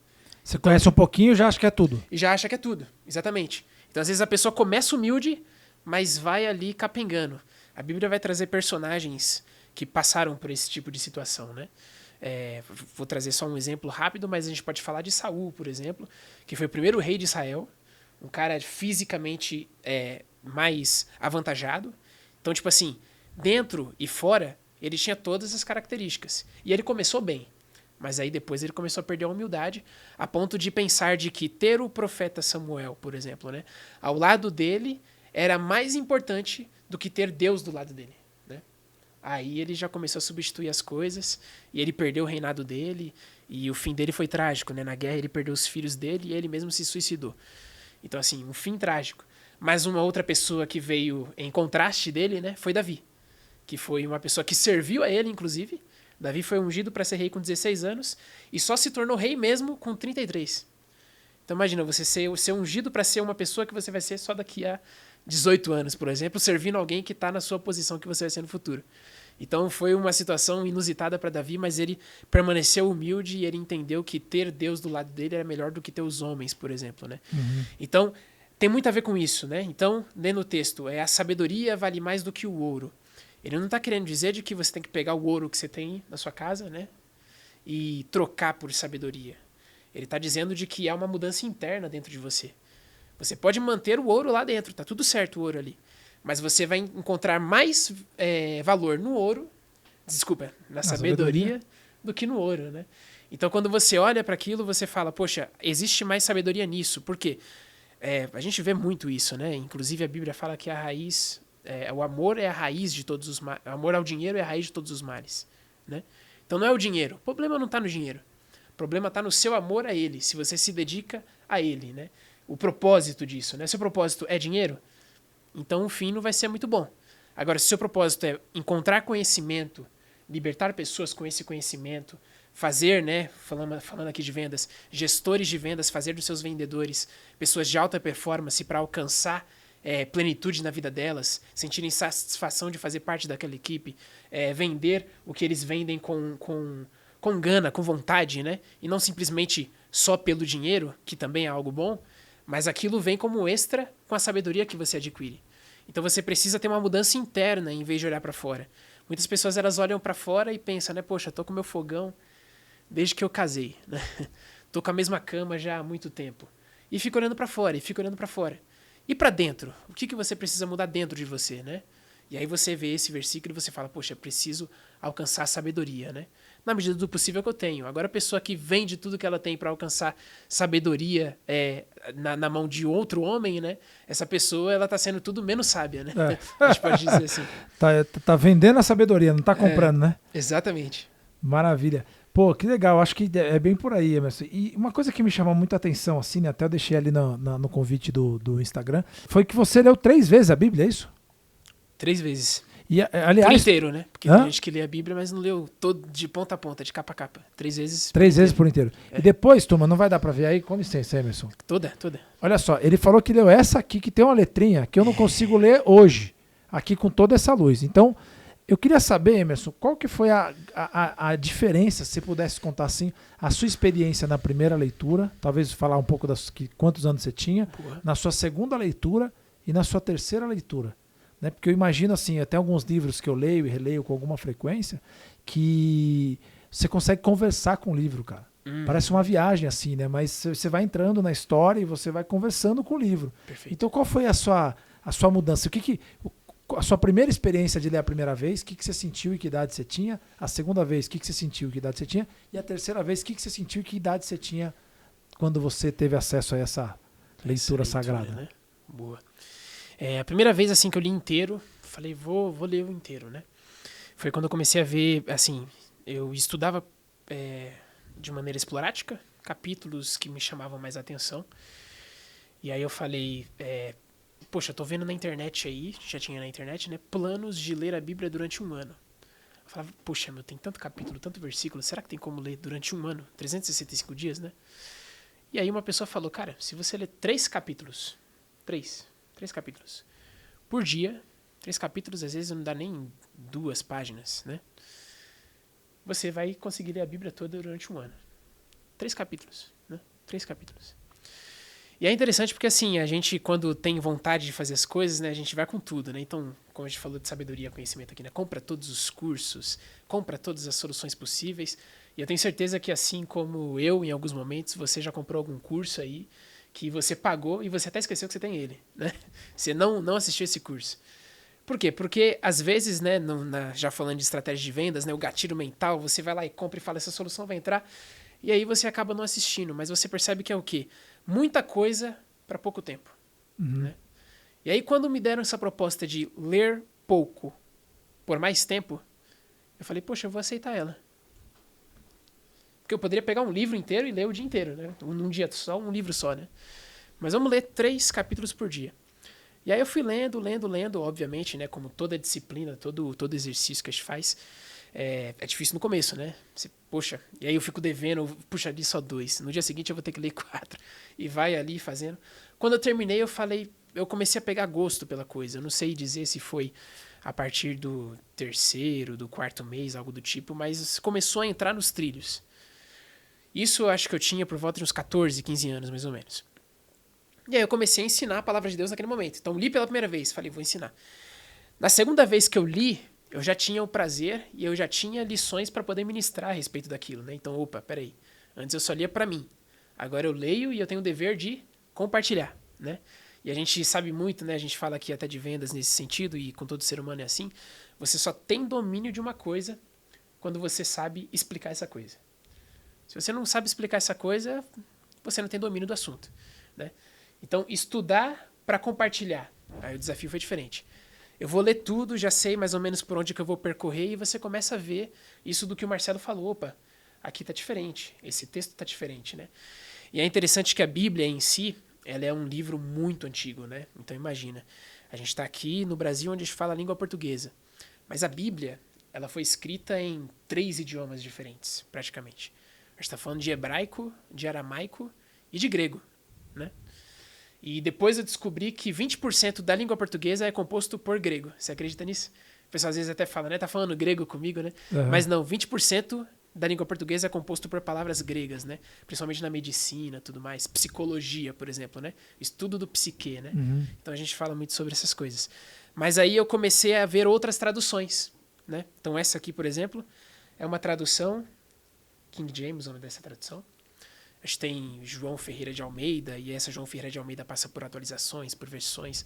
Você conhece um pouquinho e já acha que é tudo. E já acha que é tudo, exatamente. Então às vezes a pessoa começa humilde, mas vai ali capengando. A Bíblia vai trazer personagens que passaram por esse tipo de situação, né? Vou trazer só um exemplo rápido, mas a gente pode falar de Saul, por exemplo, que foi o primeiro rei de Israel, um cara fisicamente mais avantajado. Então, tipo assim, dentro e fora, ele tinha todas as características. E ele começou bem. Mas aí depois ele começou a perder a humildade, a ponto de pensar de que ter o profeta Samuel, por exemplo, né, ao lado dele era mais importante do que ter Deus do lado dele. Né? Aí ele já começou a substituir as coisas e ele perdeu o reinado dele e o fim dele foi trágico. Né? Na guerra ele perdeu os filhos dele e ele mesmo se suicidou. Então, assim, um fim trágico. Mas uma outra pessoa que veio em contraste dele, né, foi Davi, que foi uma pessoa que serviu a ele, inclusive. Davi foi ungido para ser rei com 16 anos e só se tornou rei mesmo com 33. Então imagina, você ser ungido para ser uma pessoa que você vai ser só daqui a 18 anos, por exemplo, servindo alguém que está na sua posição que você vai ser no futuro. Então foi uma situação inusitada para Davi, mas ele permaneceu humilde e ele entendeu que ter Deus do lado dele era melhor do que ter os homens, por exemplo. Né? Então tem muito a ver com isso. Né? Então, lendo o texto, a sabedoria vale mais do que o ouro. Ele não está querendo dizer de que você tem que pegar o ouro que você tem na sua casa, né, e trocar por sabedoria. Ele está dizendo de que há uma mudança interna dentro de você. Você pode manter o ouro lá dentro, tá tudo certo o ouro ali. Mas você vai encontrar mais valor no ouro, na sabedoria, do que no ouro, né? Então, quando você olha para aquilo, você fala, poxa, existe mais sabedoria nisso. Por quê? A gente vê muito isso, né? Inclusive, a Bíblia fala que a raiz... o amor é a raiz de todos os males. O amor ao dinheiro é a raiz de todos os males. Né? Então não é o dinheiro. O problema não está no dinheiro. O problema está no seu amor a ele, se você se dedica a ele. Né? O propósito disso. Né? Seu propósito é dinheiro? Então o fim não vai ser muito bom. Agora, se seu propósito é encontrar conhecimento, libertar pessoas com esse conhecimento, fazer, né, falando aqui de vendas, gestores de vendas, fazer dos seus vendedores pessoas de alta performance para alcançar plenitude na vida delas, sentirem satisfação de fazer parte daquela equipe, vender o que eles vendem com gana, com vontade, né? E não simplesmente só pelo dinheiro, que também é algo bom, mas aquilo vem como extra com a sabedoria que você adquire. Então você precisa ter uma mudança interna em vez de olhar para fora. Muitas pessoas elas olham para fora e pensam, né? Poxa, tô com meu fogão desde que eu casei, né? Tô com a mesma cama já há muito tempo. E fica olhando para fora, e fica olhando para fora. E para dentro? O que você precisa mudar dentro de você, né? E aí você vê esse versículo e você fala, poxa, preciso alcançar a sabedoria, né? Na medida do possível que eu tenho. Agora a pessoa que vende tudo que ela tem para alcançar sabedoria na mão de outro homem, né? Essa pessoa, ela tá sendo tudo menos sábia, né? A gente pode dizer assim. Tá vendendo a sabedoria, não tá comprando, né? Exatamente. Maravilha. Pô, que legal, acho que é bem por aí, Emerson. E uma coisa que me chamou muita atenção, assim, né, até eu deixei ali no convite do Instagram, foi que você leu 3 vezes a Bíblia, é isso? 3 vezes. E, aliás, por inteiro, né? Porque tem gente que lê a Bíblia, mas não leu todo de ponta a ponta, de capa a capa. 3 vezes. 3 vezes por inteiro. E depois, turma, não vai dar pra ver aí, com licença, Emerson. Toda. Olha só, ele falou que leu essa aqui, que tem uma letrinha que eu não consigo ler hoje, aqui com toda essa luz. Então, eu queria saber, Emerson, qual que foi a diferença, se você pudesse contar assim, a sua experiência na primeira leitura, talvez falar um pouco quantos anos você tinha, na sua segunda leitura e na sua terceira leitura. Né? Porque eu imagino assim, até alguns livros que eu leio e releio com alguma frequência, que você consegue conversar com o livro, cara. Parece uma viagem assim, né? Mas você vai entrando na história e você vai conversando com o livro. Perfeito. Então qual foi a sua mudança? A sua primeira experiência de ler a primeira vez, o que você sentiu e que idade você tinha? A segunda vez, o que você sentiu e que idade você tinha? E a terceira vez, o que você sentiu e que idade você tinha quando você teve acesso a essa leitura sagrada? Né? Boa. A primeira vez assim que eu li inteiro, falei, vou ler o inteiro, né? Foi quando eu comecei a ver, assim, eu estudava de maneira explorática, capítulos que me chamavam mais a atenção. E aí eu falei, poxa, eu tô vendo na internet aí, já tinha na internet, né? Planos de ler a Bíblia durante 1 ano. Eu falava, poxa, tem tanto capítulo, tanto versículo, será que tem como ler durante 1 ano? 365 dias, né? E aí uma pessoa falou, cara, se você ler 3 capítulos, 3 capítulos por dia, 3 capítulos às vezes não dá nem 2 páginas, né? Você vai conseguir ler a Bíblia toda durante 1 ano. 3 capítulos, né? 3 capítulos. E é interessante porque, assim, a gente, quando tem vontade de fazer as coisas, né, a gente vai com tudo, né? Então, como a gente falou de sabedoria e conhecimento aqui, né? Compra todos os cursos, compra todas as soluções possíveis. E eu tenho certeza que, assim como eu, em alguns momentos, você já comprou algum curso aí que você pagou e você até esqueceu que você tem ele, né? Você não assistiu esse curso. Por quê? Porque, às vezes, né, já falando de estratégia de vendas, né, o gatilho mental, você vai lá e compra e fala, essa solução vai entrar, e aí você acaba não assistindo, mas você percebe que é o quê? Muita coisa para pouco tempo. Né? E aí, quando me deram essa proposta de ler pouco por mais tempo, eu falei, poxa, eu vou aceitar ela. Porque eu poderia pegar um livro inteiro e ler o dia inteiro, né? Num dia só, um livro só, né? Mas vamos ler 3 capítulos por dia. E aí eu fui lendo, obviamente, né? Como toda disciplina, todo exercício que a gente faz, é difícil no começo, né? Poxa, e aí eu fico devendo, puxa, li só 2. No dia seguinte eu vou ter que ler 4. E vai ali fazendo. Quando eu terminei, eu comecei a pegar gosto pela coisa. Eu não sei dizer se foi a partir do 3º, do 4º mês, algo do tipo, mas começou a entrar nos trilhos. Isso eu acho que eu tinha por volta de uns 14, 15 anos, mais ou menos. E aí eu comecei a ensinar a palavra de Deus naquele momento. Então li pela primeira vez, falei, vou ensinar. Na segunda vez que eu li, eu já tinha o prazer e eu já tinha lições para poder ministrar a respeito daquilo, né? Então, opa, peraí. Antes eu só lia para mim. Agora eu leio e eu tenho o dever de compartilhar, né? E a gente sabe muito, né? A gente fala aqui até de vendas nesse sentido e com todo ser humano é assim. Você só tem domínio de uma coisa quando você sabe explicar essa coisa. Se você não sabe explicar essa coisa, você não tem domínio do assunto, né? Então, estudar para compartilhar. Aí o desafio foi diferente. Eu vou ler tudo, já sei mais ou menos por onde que eu vou percorrer e você começa a ver isso do que o Marcelo falou. Opa, aqui tá diferente, esse texto tá diferente, né? E é interessante que a Bíblia em si, ela é um livro muito antigo, né? Então imagina, a gente está aqui no Brasil onde a gente fala a língua portuguesa, mas a Bíblia, ela foi escrita em 3 idiomas diferentes, praticamente. A gente está falando de hebraico, de aramaico e de grego, né? E depois eu descobri que 20% da língua portuguesa é composto por grego. Você acredita nisso? O pessoal às vezes até fala, né? Tá falando grego comigo, né? Uhum. Mas não, 20% da língua portuguesa é composto por palavras gregas, né? Principalmente na medicina, tudo mais. Psicologia, por exemplo, né? Estudo do psique, né? Uhum. Então a gente fala muito sobre essas coisas. Mas aí eu comecei a ver outras traduções, né? Então essa aqui, por exemplo, é uma tradução, King James, o nome dessa tradução. A gente tem João Ferreira de Almeida, e essa João Ferreira de Almeida passa por atualizações, por versões.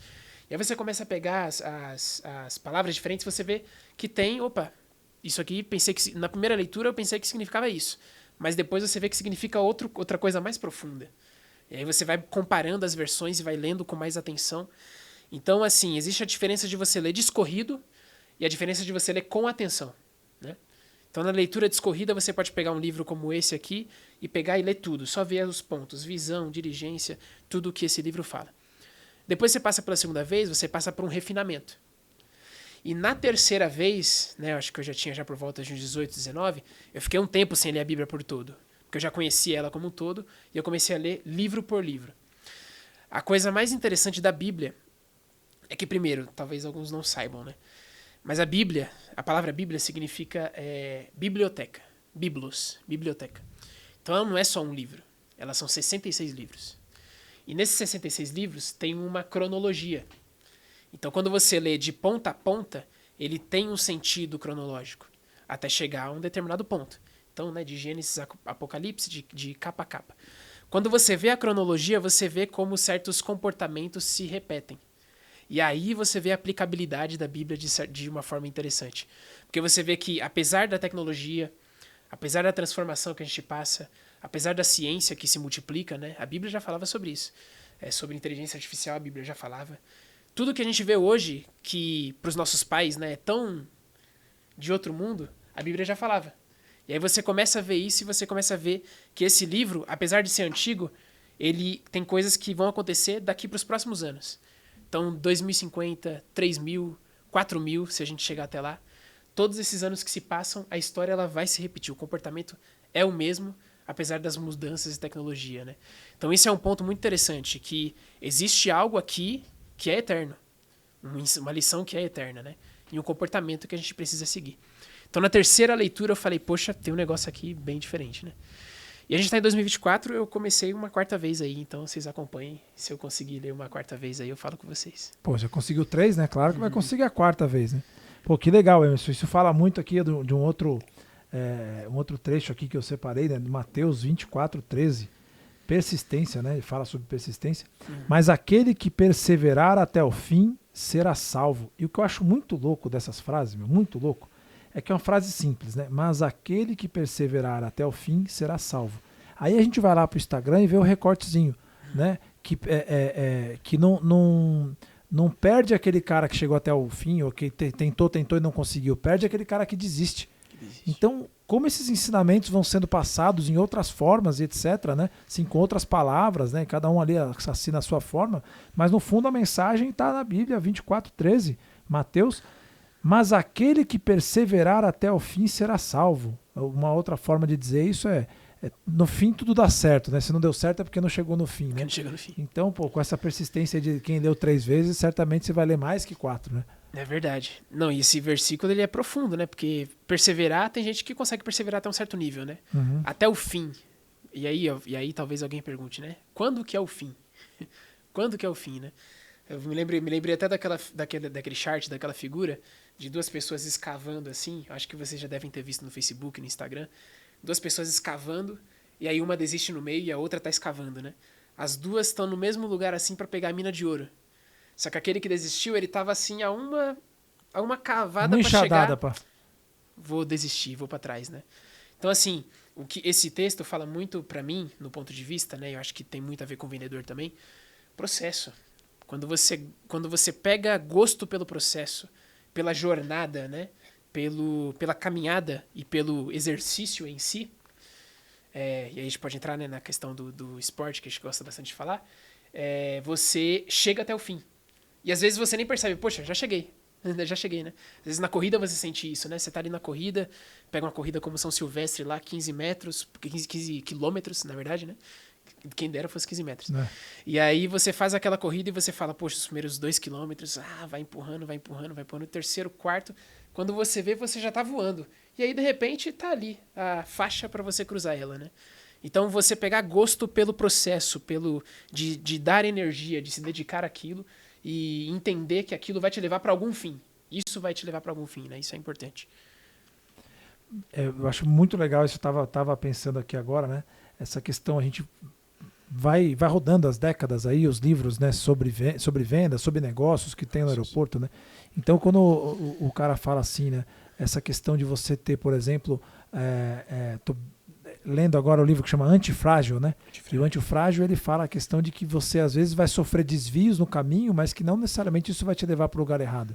E aí você começa a pegar as palavras diferentes, você vê que tem, opa, isso aqui, pensei que na primeira leitura eu pensei que significava isso. Mas depois você vê que significa outra coisa mais profunda. E aí você vai comparando as versões e vai lendo com mais atenção. Então, assim, existe a diferença de você ler discorrido e a diferença de você ler com atenção, né? Então, na leitura discorrida, você pode pegar um livro como esse aqui e pegar e ler tudo, só ver os pontos, visão, diligência, tudo o que esse livro fala. Depois você passa pela segunda vez, você passa por um refinamento. E na terceira vez, né, eu acho que eu já tinha já por volta de uns 18, 19, eu fiquei um tempo sem ler a Bíblia por todo, porque eu já conhecia ela como um todo, e eu comecei a ler livro por livro. A coisa mais interessante da Bíblia é que, primeiro, talvez alguns não saibam, né? Mas a Bíblia, a palavra Bíblia significa biblioteca, biblos, biblioteca. Então ela não é só um livro, elas são 66 livros. E nesses 66 livros tem uma cronologia. Então quando você lê de ponta a ponta, ele tem um sentido cronológico, até chegar a um determinado ponto. Então, né, de Gênesis a Apocalipse, de capa a capa. Quando você vê a cronologia, você vê como certos comportamentos se repetem. E aí você vê a aplicabilidade da Bíblia de uma forma interessante. Porque você vê que, apesar da tecnologia, apesar da transformação que a gente passa, apesar da ciência que se multiplica, né? A Bíblia já falava sobre isso. Sobre inteligência artificial, a Bíblia já falava. Tudo que a gente vê hoje, que para os nossos pais, né, é tão de outro mundo, a Bíblia já falava. E aí você começa a ver isso e você começa a ver que esse livro, apesar de ser antigo, ele tem coisas que vão acontecer daqui para os próximos anos. Então, 2050, 3000, 4000, se a gente chegar até lá, todos esses anos que se passam, a história ela vai se repetir. O comportamento é o mesmo, apesar das mudanças de tecnologia, né? Então, esse é um ponto muito interessante, que existe algo aqui que é eterno. Uma lição que é eterna, né? E um comportamento que a gente precisa seguir. Então, na terceira leitura, eu falei, poxa, tem um negócio aqui bem diferente, né? E a gente tá em 2024, eu comecei uma 4ª vez aí, então vocês acompanhem. Se eu conseguir ler uma 4ª vez aí, eu falo com vocês. Pô, já conseguiu 3, né? Claro que vai conseguir a 4ª vez, né? Pô, que legal, Emerson. Isso fala muito aqui de um outro trecho aqui que eu separei, né? De Mateus 24, 13. Persistência, né? Ele fala sobre persistência. Mas aquele que perseverar até o fim será salvo. E o que eu acho muito louco dessas frases, muito louco, é que é uma frase simples, né? Mas aquele que perseverar até o fim será salvo. Aí a gente vai lá pro Instagram e vê o recortezinho, né? Que não perde aquele cara que chegou até o fim, ou que tentou e não conseguiu. Perde aquele cara que desiste. Então, como esses ensinamentos vão sendo passados em outras formas e etc, né? Assim, com outras palavras, né? Cada um ali assina a sua forma, mas no fundo a mensagem está na Bíblia 24:13, Mateus. Mas aquele que perseverar até o fim será salvo. Uma outra forma de dizer isso no fim tudo dá certo, né? Se não deu certo é porque não chegou no fim, né? Não chegou no fim. Então, pô, com essa persistência de quem leu 3 vezes, certamente você vai ler mais que 4, né? É verdade. Não, e esse versículo ele é profundo, né? Porque perseverar, tem gente que consegue perseverar até um certo nível, né? Uhum. Até o fim. E aí talvez alguém pergunte, né? Quando que é o fim? Quando que é o fim, né? Eu me lembrei até daquele chart, daquela figura de 2 pessoas escavando assim. Acho que vocês já devem ter visto no Facebook, no Instagram. 2 pessoas escavando e aí uma desiste no meio e a outra tá escavando, né? As 2 estão no mesmo lugar assim para pegar a mina de ouro. Só que aquele que desistiu, ele tava assim a uma cavada para chegar. Pá. Vou desistir, vou para trás, né? Então assim, o que esse texto fala muito para mim, no ponto de vista, né? Eu acho que tem muito a ver com o vendedor também. Processo. Quando você pega gosto pelo processo, pela jornada, né? Pela caminhada e pelo exercício em si, e aí a gente pode entrar, né, na questão do esporte, que a gente gosta bastante de falar, você chega até o fim. E às vezes você nem percebe, poxa, já cheguei, né? Às vezes na corrida você sente isso, né? Você tá ali na corrida, pega uma corrida como São Silvestre lá, 15 metros, 15 quilômetros, na verdade, né? Quem dera fosse 15 metros. E aí você faz aquela corrida e você fala, poxa, os primeiros 2 quilômetros, vai empurrando, o terceiro, quarto, quando você vê, você já tá voando. E aí, de repente, tá ali a faixa para você cruzar ela, né? Então, você pegar gosto pelo processo, de dar energia, de se dedicar àquilo e entender que aquilo vai te levar para algum fim. Isso vai te levar para algum fim, né? Isso é importante. Eu acho muito legal isso. Eu tava pensando aqui agora, né? Essa questão, a gente vai rodando as décadas aí, os livros, né, sobre venda, sobre negócios que tem no aeroporto, né? Então, quando o cara fala assim, né, essa questão de você ter, por exemplo, tô lendo agora o livro que chama Antifrágil, né? E o Antifrágil, ele fala a questão de que você às vezes vai sofrer desvios no caminho, mas que não necessariamente isso vai te levar para o lugar errado.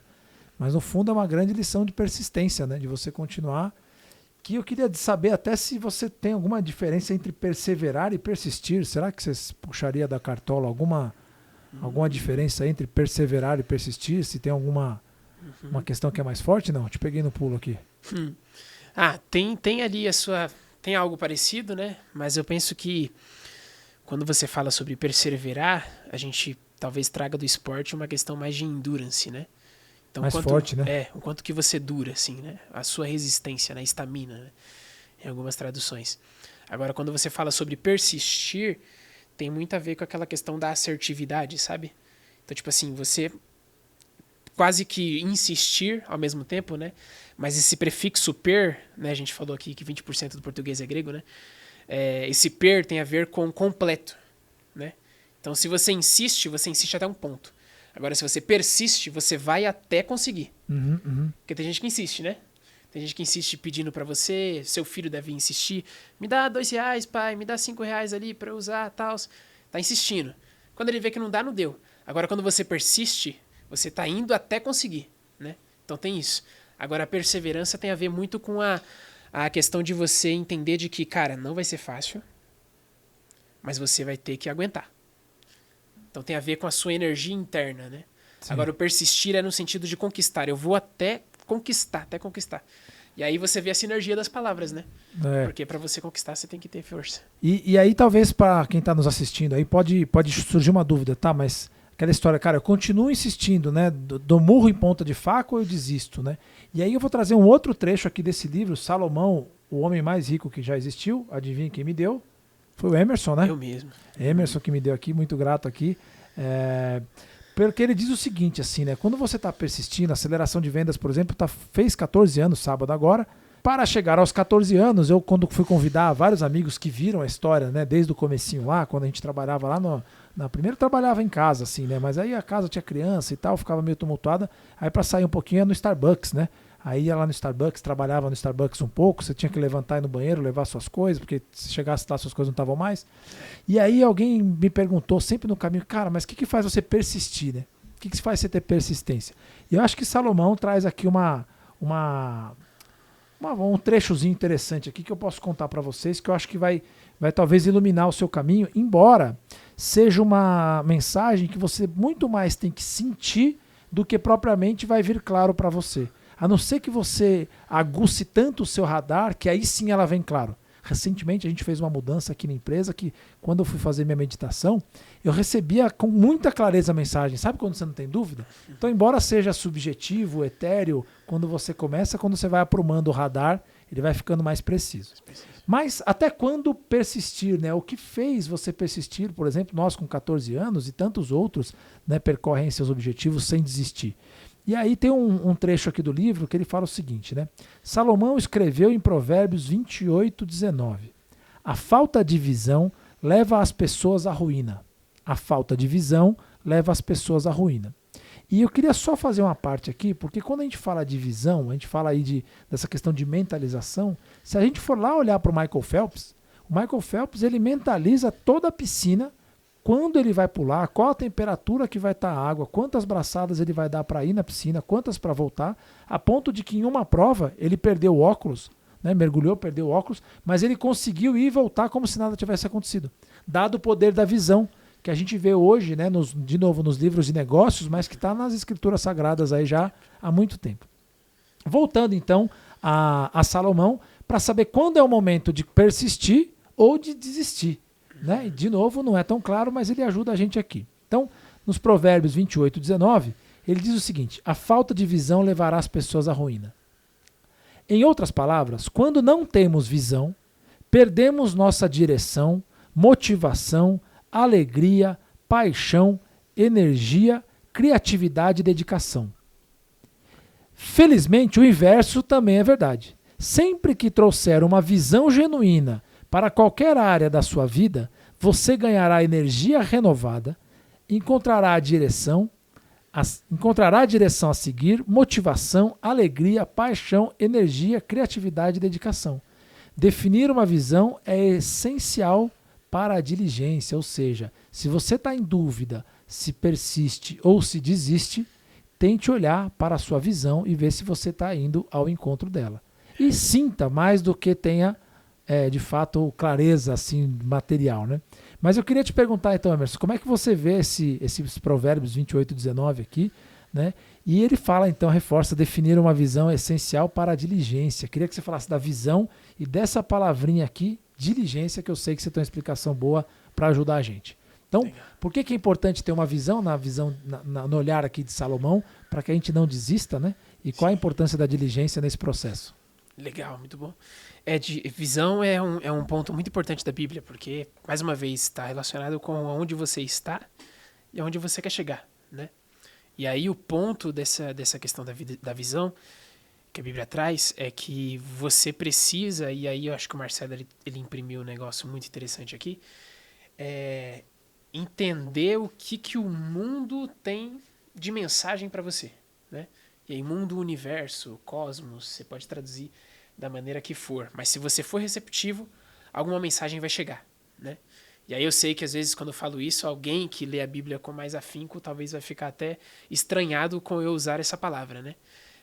Mas no fundo é uma grande lição de persistência, né? De você continuar. Que eu queria saber até se você tem alguma diferença entre perseverar e persistir. Será que você puxaria da cartola alguma diferença entre perseverar e persistir? Se tem alguma uma questão que é mais forte? Não, te peguei no pulo aqui. Tem ali tem algo parecido, né? Mas eu penso que quando você fala sobre perseverar, a gente talvez traga do esporte uma questão mais de endurance, né? Então, mais forte, né? O quanto que você dura, assim, né? A sua resistência, né? Estamina, né? Em algumas traduções. Agora, quando você fala sobre persistir, tem muito a ver com aquela questão da assertividade, sabe? Então, tipo assim, você quase que insistir ao mesmo tempo, né? Mas esse prefixo per, né? A gente falou aqui que 20% do português é grego, né? Esse per tem a ver com completo, né? Então, se você insiste até um ponto. Agora, se você persiste, você vai até conseguir. Porque tem gente que insiste, né? Tem gente que insiste pedindo pra você, seu filho deve insistir. Me dá R$2, pai, me dá R$5 ali pra eu usar, tal. Tá insistindo. Quando ele vê que não dá, não deu. Agora, quando você persiste, você tá indo até conseguir, né? Então tem isso. Agora, a perseverança tem a ver muito com a questão de você entender de que, cara, não vai ser fácil, mas você vai ter que aguentar. Então tem a ver com a sua energia interna, né? Sim. Agora, o persistir é no sentido de conquistar. Eu vou até conquistar. E aí você vê a sinergia das palavras, né? Porque para você conquistar, você tem que ter força. E aí, talvez, para quem está nos assistindo aí, pode surgir uma dúvida, tá? Mas aquela história, cara, eu continuo insistindo, né? Do murro em ponta de faca ou eu desisto, né? E aí eu vou trazer um outro trecho aqui desse livro, Salomão, o homem mais rico que já existiu. Adivinha quem me deu? Foi o Emerson, né? Eu mesmo. Emerson que me deu aqui, muito grato aqui. Porque ele diz o seguinte, assim, né? Quando você está persistindo, a aceleração de vendas, por exemplo, fez 14 anos sábado agora, Para chegar aos 14 anos, eu quando fui convidar vários amigos que viram a história, né, desde o comecinho lá, quando a gente trabalhava lá primeiro eu trabalhava em casa, assim, né, mas aí a casa tinha criança e tal, ficava meio tumultuada, aí para sair um pouquinho ia no Starbucks, né, aí ia lá no Starbucks, trabalhava no Starbucks um pouco, você tinha que levantar e ir no banheiro, levar suas coisas, porque se chegasse lá suas coisas não estavam mais, e aí alguém me perguntou sempre no caminho, cara, mas o que faz você persistir, né, o que faz você ter persistência? E eu acho que Salomão traz aqui um trechozinho interessante aqui que eu posso contar para vocês, que eu acho que vai talvez iluminar o seu caminho, embora seja uma mensagem que você muito mais tem que sentir do que propriamente vai vir claro para você. A não ser que você aguce tanto o seu radar, que aí sim ela vem claro. Recentemente a gente fez uma mudança aqui na empresa que quando eu fui fazer minha meditação, eu recebia com muita clareza a mensagem. Sabe quando você não tem dúvida? Então, embora seja subjetivo, etéreo, quando você vai aprumando o radar, ele vai ficando mais preciso. Mas até quando persistir, né? O que fez você persistir? Por exemplo, nós com 14 anos e tantos outros, né, percorrem seus objetivos sem desistir. E aí tem um trecho aqui do livro que ele fala o seguinte, né? Salomão escreveu em Provérbios 28:19. A falta de visão leva as pessoas à ruína. A falta de visão leva as pessoas à ruína. E eu queria só fazer uma parte aqui, porque quando a gente fala de visão, a gente fala aí dessa questão de mentalização, se a gente for lá olhar para o Michael Phelps ele mentaliza toda a piscina, quando ele vai pular, qual a temperatura que vai estar a água, quantas braçadas ele vai dar para ir na piscina, quantas para voltar, a ponto de que em uma prova ele perdeu o óculos, né, mergulhou, perdeu o óculos, mas ele conseguiu ir e voltar como se nada tivesse acontecido. Dado o poder da visão, que a gente vê hoje, né, de novo nos livros de negócios, mas que está nas escrituras sagradas aí já há muito tempo. Voltando então a Salomão, para saber quando é o momento de persistir ou de desistir. Né? E, de novo, não é tão claro, mas ele ajuda a gente aqui. Então, nos Provérbios 28:19, ele diz o seguinte: a falta de visão levará as pessoas à ruína. Em outras palavras, quando não temos visão, perdemos nossa direção, motivação, alegria, paixão, energia, criatividade e dedicação. Felizmente, o inverso também é verdade. Sempre que trouxer uma visão genuína para qualquer área da sua vida, você ganhará energia renovada, encontrará a direção a seguir, motivação, alegria, paixão, energia, criatividade e dedicação. Definir uma visão é essencial para a diligência, ou seja, se você está em dúvida se persiste ou se desiste, tente olhar para a sua visão e ver se você está indo ao encontro dela. E sinta mais do que tenha de fato, clareza assim, material, né? Mas eu queria te perguntar então, Emerson, como é que você vê esses Provérbios 28:19 aqui, né? E ele fala, então, reforça, definir uma visão essencial para a diligência. Queria que você falasse da visão e dessa palavrinha aqui, diligência, que eu sei que você tem uma explicação boa para ajudar a gente. Então, por que é importante ter uma visão, no olhar aqui de Salomão, para que a gente não desista, né? E qual a importância da diligência nesse processo? Legal, muito bom. Visão é um ponto muito importante da Bíblia, porque, mais uma vez, está relacionado com onde você está e aonde você quer chegar, né? E aí o ponto dessa questão da visão que a Bíblia traz é que você precisa, e aí eu acho que o Marcelo ele imprimiu um negócio muito interessante aqui, entender o que o mundo tem de mensagem para você, né? E aí mundo, universo, cosmos, você pode traduzir da maneira que for, mas se você for receptivo, alguma mensagem vai chegar, né? E aí eu sei que às vezes quando eu falo isso, alguém que lê a Bíblia com mais afinco talvez vai ficar até estranhado com eu usar essa palavra, né?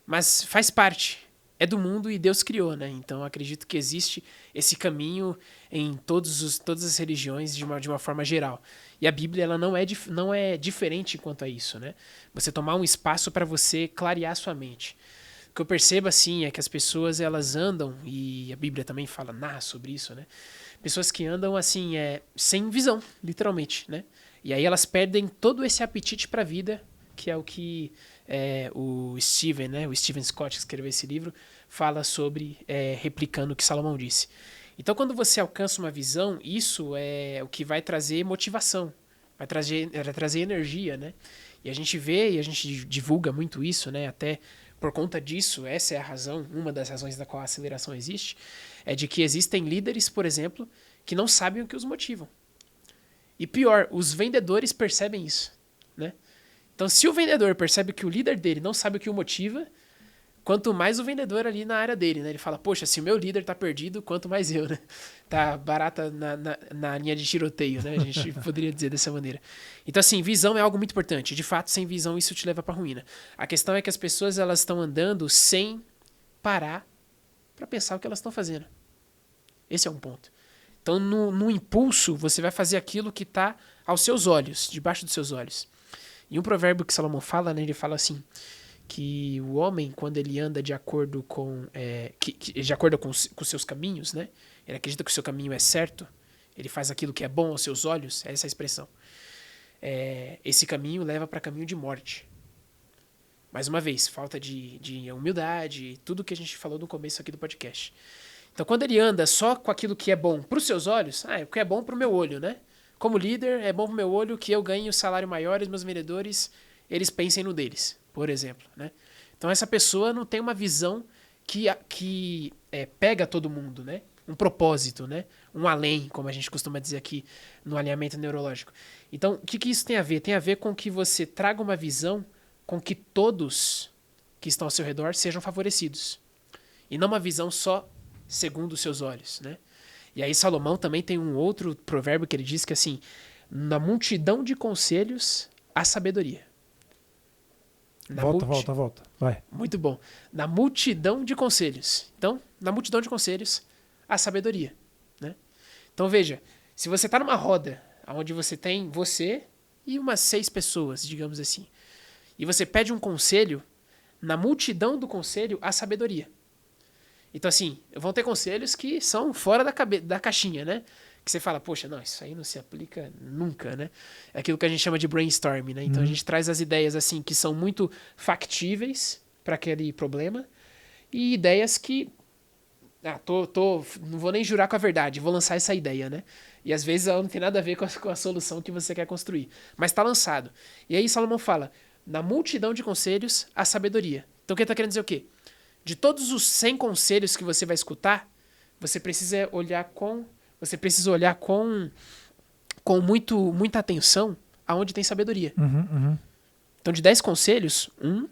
Mas faz parte, é do mundo e Deus criou, né? Então eu acredito que existe esse caminho em todas as religiões de uma forma geral. E a Bíblia ela não é diferente quanto a isso, né? Você tomar um espaço para você clarear sua mente. O que eu percebo assim é que as pessoas elas andam, e a Bíblia também narra sobre isso, né? Pessoas que andam assim sem visão, literalmente, né? E aí elas perdem todo esse apetite para a vida, que é o que o Stephen Scott, que escreveu esse livro, fala sobre, replicando o que Salomão disse. Então, quando você alcança uma visão, isso é o que vai trazer motivação, vai trazer energia, né? E a gente vê e a gente divulga muito isso, né? Até por conta disso, essa é a razão, uma das razões da qual a aceleração existe, é de que existem líderes, por exemplo, que não sabem o que os motivam. E pior, os vendedores percebem isso, né? Então, se o vendedor percebe que o líder dele não sabe o que o motiva, quanto mais o vendedor ali na área dele, né? Ele fala, poxa, se o meu líder tá perdido, quanto mais eu, né? Tá barata na linha de tiroteio, né? A gente poderia dizer dessa maneira. Então, assim, visão é algo muito importante. De fato, sem visão, isso te leva pra ruína. A questão é que as pessoas, elas estão andando sem parar pra pensar o que elas estão fazendo. Esse é um ponto. Então, no impulso, você vai fazer aquilo que tá aos seus olhos, debaixo dos seus olhos. E um provérbio que Salomão fala, né? Ele fala assim, que o homem, quando ele anda de acordo com de acordo com os seus caminhos, né? Ele acredita que o seu caminho é certo, ele faz aquilo que é bom aos seus olhos, essa é a expressão. Esse caminho leva para caminho de morte. Mais uma vez, falta de humildade, tudo que a gente falou no começo aqui do podcast. Então, quando ele anda só com aquilo que é bom para os seus olhos, o que é bom para o meu olho, né? Como líder, é bom para o meu olho que eu ganhe um salário maior e os meus vendedores, eles pensem no deles, por exemplo, né? Então, essa pessoa não tem uma visão que pega todo mundo, né? Um propósito, né? Um além, como a gente costuma dizer aqui no alinhamento neurológico. Então, o que isso tem a ver? Tem a ver com que você traga uma visão com que todos que estão ao seu redor sejam favorecidos. E não uma visão só segundo os seus olhos, né? E aí Salomão também tem um outro provérbio que ele diz que assim, na multidão de conselhos, há sabedoria. Volta. Vai. Muito bom. Na multidão de conselhos. Então, na multidão de conselhos, há sabedoria, né? Então veja, se você está numa roda onde você tem você e umas 6 pessoas, digamos assim, e você pede um conselho, na multidão do conselho, há sabedoria. Então, assim, vão ter conselhos que são fora da caixinha, né? Que você fala, poxa, não, isso aí não se aplica nunca, né? É aquilo que a gente chama de brainstorming, né? Então, a gente traz as ideias, assim, que são muito factíveis para aquele problema e ideias que, não vou nem jurar com a verdade, vou lançar essa ideia, né? E, às vezes, ela não tem nada a ver com a solução que você quer construir. Mas está lançado. E aí, Salomão fala, na multidão de conselhos, há sabedoria. Então, o que ele está querendo dizer o quê? De todos os 100 conselhos que você vai escutar, você precisa olhar com muita atenção aonde tem sabedoria. Então, de 10 conselhos, um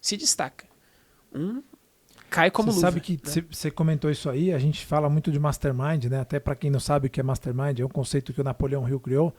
se destaca. Um cai como luva. Você sabe que você comentou isso aí, a gente fala muito de mastermind, né? Até para quem não sabe o que é mastermind, é um conceito que o Napoleão Hill criou,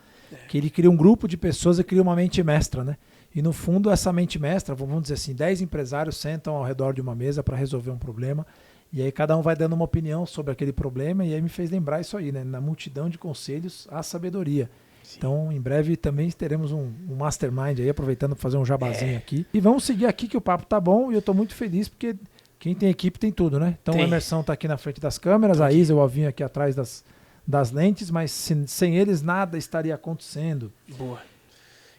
que ele cria um grupo de pessoas e cria uma mente mestra, né? E no fundo, essa mente mestra, vamos dizer assim, 10 empresários sentam ao redor de uma mesa para resolver um problema, e aí cada um vai dando uma opinião sobre aquele problema, e aí me fez lembrar isso aí, né? Na multidão de conselhos, há sabedoria. Sim. Então, em breve também teremos um mastermind aí, aproveitando para fazer um jabazinho aqui. E vamos seguir aqui que o papo tá bom, e eu tô muito feliz porque quem tem equipe tem tudo, né? Então o Emerson tá aqui na frente das câmeras, a Isa e o Alvinho aqui atrás das lentes, mas sem eles nada estaria acontecendo. Boa.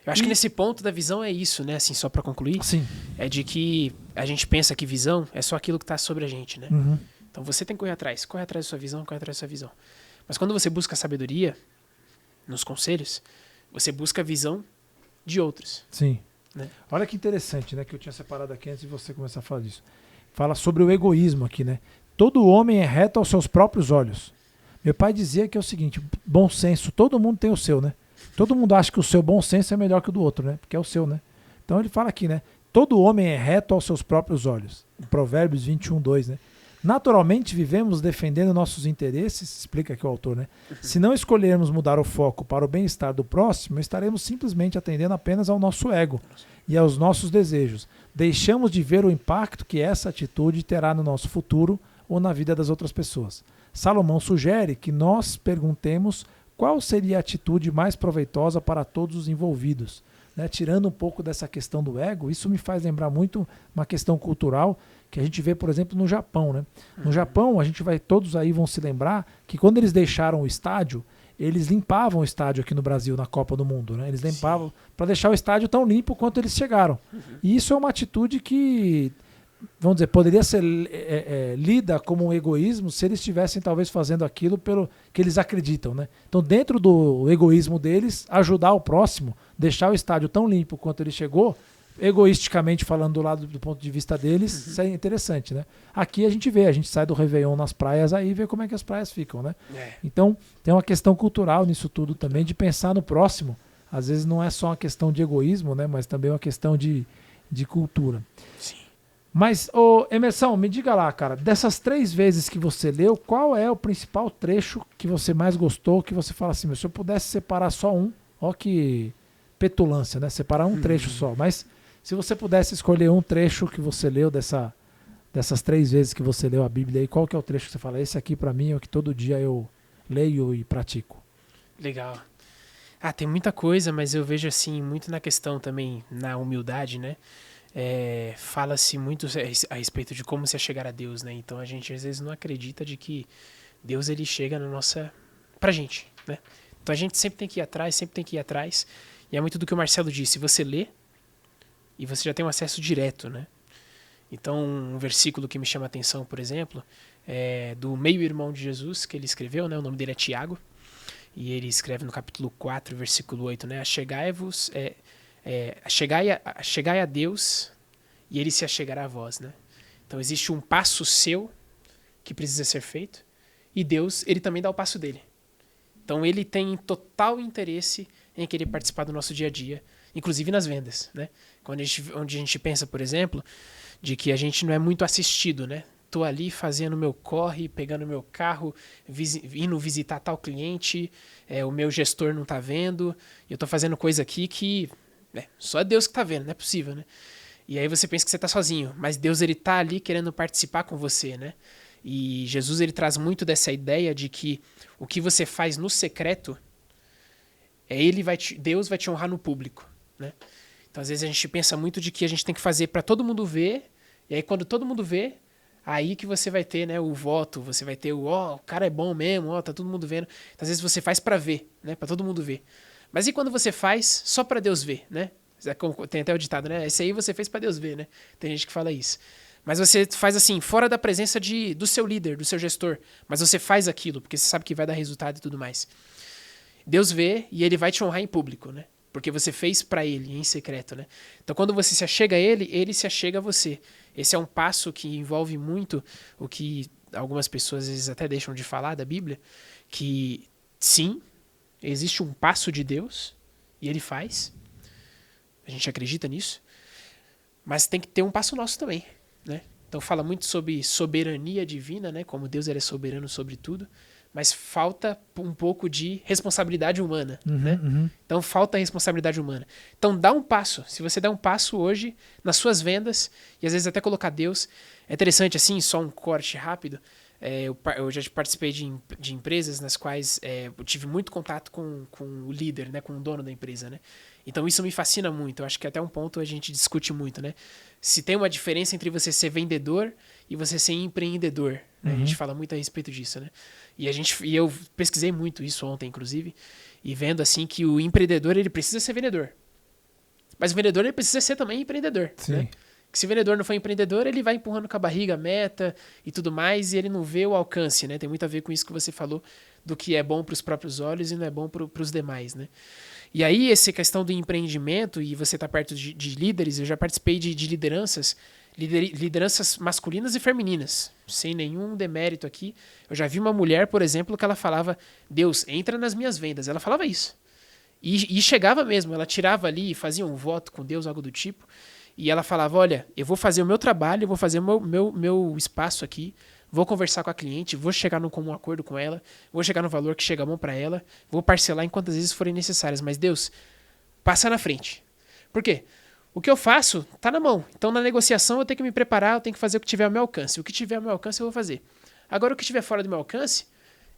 Eu acho que nesse ponto da visão é isso, né? Assim, só para concluir. Sim. É de que a gente pensa que visão é só aquilo que está sobre a gente, né? Então você tem que correr atrás da sua visão, corre atrás da sua visão. Mas quando você busca sabedoria nos conselhos, você busca a visão de outros. Sim. Né? Olha que interessante, né? Que eu tinha separado aqui antes de você começar a falar disso. Fala sobre o egoísmo aqui, né? Todo homem é reto aos seus próprios olhos. Meu pai dizia que é o seguinte, bom senso, todo mundo tem o seu, né? Todo mundo acha que o seu bom senso é melhor que o do outro, né? Porque é o seu, né? Então ele fala aqui, né? Todo homem é reto aos seus próprios olhos. Provérbios 21:2, né? Naturalmente vivemos defendendo nossos interesses, explica aqui o autor, né? Se não escolhermos mudar o foco para o bem-estar do próximo, estaremos simplesmente atendendo apenas ao nosso ego e aos nossos desejos. Deixamos de ver o impacto que essa atitude terá no nosso futuro ou na vida das outras pessoas. Salomão sugere que nós perguntemos qual seria a atitude mais proveitosa para todos os envolvidos. Né? Tirando um pouco dessa questão do ego, isso me faz lembrar muito uma questão cultural que a gente vê, por exemplo, no Japão. Né? No Japão, todos aí vão se lembrar que quando eles deixaram o estádio, eles limpavam o estádio aqui no Brasil, na Copa do Mundo. Né? Eles limpavam para deixar o estádio tão limpo quanto eles chegaram. E isso é uma atitude que, vamos dizer, poderia ser lida como um egoísmo se eles estivessem talvez fazendo aquilo pelo que eles acreditam, né? Então, dentro do egoísmo deles, ajudar o próximo, deixar o estádio tão limpo quanto ele chegou, egoisticamente falando do lado do ponto de vista deles, isso é interessante, né? Aqui a gente sai do Réveillon nas praias aí e vê como é que as praias ficam, né? Então tem uma questão cultural nisso tudo também, de pensar no próximo. Às vezes não é só uma questão de egoísmo, né? Mas também uma questão de cultura. Sim. Mas, ô Emerson, me diga lá, cara, dessas 3 vezes que você leu, qual é o principal trecho que você mais gostou, que você fala assim, se eu pudesse separar só um, ó que petulância, né? Separar um trecho só, mas se você pudesse escolher um trecho que você leu dessas 3 vezes que você leu a Bíblia, aí, qual que é o trecho que você fala, esse aqui pra mim é o que todo dia eu leio e pratico? Legal. Tem muita coisa, mas eu vejo assim, muito na questão também, na humildade, né? Fala-se muito a respeito de como se chegar a Deus, né? Então a gente às vezes não acredita de que Deus ele chega pra gente, né? Então a gente sempre tem que ir atrás, e é muito do que o Marcelo disse, você lê e você já tem um acesso direto, né? Então um versículo que me chama a atenção, por exemplo, é do meio-irmão de Jesus, que ele escreveu, né? O nome dele é Tiago, e ele escreve no capítulo 4, versículo 8, né? Achegai-vos, chegai a Deus e ele se achegará a vós, né? Então existe um passo seu que precisa ser feito e Deus, ele também dá o passo dele. Então ele tem total interesse em querer participar do nosso dia a dia, inclusive nas vendas, né? Onde a gente pensa, por exemplo, de que a gente não é muito assistido, né? Tô ali fazendo meu corre, pegando meu carro, indo visitar tal cliente, o meu gestor não tá vendo, e eu tô fazendo coisa aqui que só Deus que tá vendo, não é possível, né? E aí você pensa que você tá sozinho, mas Deus ele tá ali querendo participar com você, né? E Jesus ele traz muito dessa ideia de que o que você faz no secreto, Deus vai te honrar no público, né? Então às vezes a gente pensa muito de que a gente tem que fazer para todo mundo ver, e aí quando todo mundo vê, aí que você vai ter, né, o voto, você vai ter o cara é bom mesmo, tá todo mundo vendo. Então, às vezes você faz para ver, né, para todo mundo ver. Mas e quando você faz só para Deus ver, né? Tem até o ditado, né? Esse aí você fez para Deus ver, né? Tem gente que fala isso. Mas você faz assim, fora da presença do seu líder, do seu gestor. Mas você faz aquilo, porque você sabe que vai dar resultado e tudo mais. Deus vê e ele vai te honrar em público, né? Porque você fez para ele, em secreto, né? Então, quando você se achega a ele, ele se achega a você. Esse é um passo que envolve muito o que algumas pessoas às vezes até deixam de falar da Bíblia, que sim, existe um passo de Deus e ele faz. A gente acredita nisso. Mas tem que ter um passo nosso também, né? Então fala muito sobre soberania divina, né? Como Deus ele é soberano sobre tudo. Mas falta um pouco de responsabilidade humana, né? Então falta a responsabilidade humana. Então dá um passo. Se você der um passo hoje nas suas vendas, e às vezes até colocar Deus, é interessante assim, só um corte rápido. Eu já participei de empresas nas quais eu tive muito contato com o líder, né, com o dono da empresa, né? Então isso me fascina muito. Eu acho que até um ponto a gente discute muito, né? Se tem uma diferença entre você ser vendedor e você ser empreendedor, né? A gente fala muito a respeito disso, né? E eu pesquisei muito isso ontem, inclusive, e vendo assim que o empreendedor ele precisa ser vendedor, mas o vendedor ele precisa ser também empreendedor, né? Que se o vendedor não for empreendedor, ele vai empurrando com a barriga a meta e tudo mais, e ele não vê o alcance, né? Tem muito a ver com isso que você falou, do que é bom para os próprios olhos e não é bom para os demais, né? E aí, essa questão do empreendimento, e você tá perto de líderes, eu já participei de lideranças masculinas e femininas, sem nenhum demérito aqui. Eu já vi uma mulher, por exemplo, que ela falava, Deus, entra nas minhas vendas. Ela falava isso. E chegava mesmo, ela tirava ali e fazia um voto com Deus, algo do tipo. E ela falava, olha, eu vou fazer o meu trabalho, eu vou fazer o meu espaço aqui, vou conversar com a cliente, vou chegar num comum acordo com ela, vou chegar no valor que chega bom para ela, vou parcelar em quantas vezes forem necessárias. Mas Deus, passa na frente. Por quê? O que eu faço tá na mão. Então na negociação eu tenho que me preparar, eu tenho que fazer o que tiver ao meu alcance. O que tiver ao meu alcance eu vou fazer. Agora o que tiver fora do meu alcance,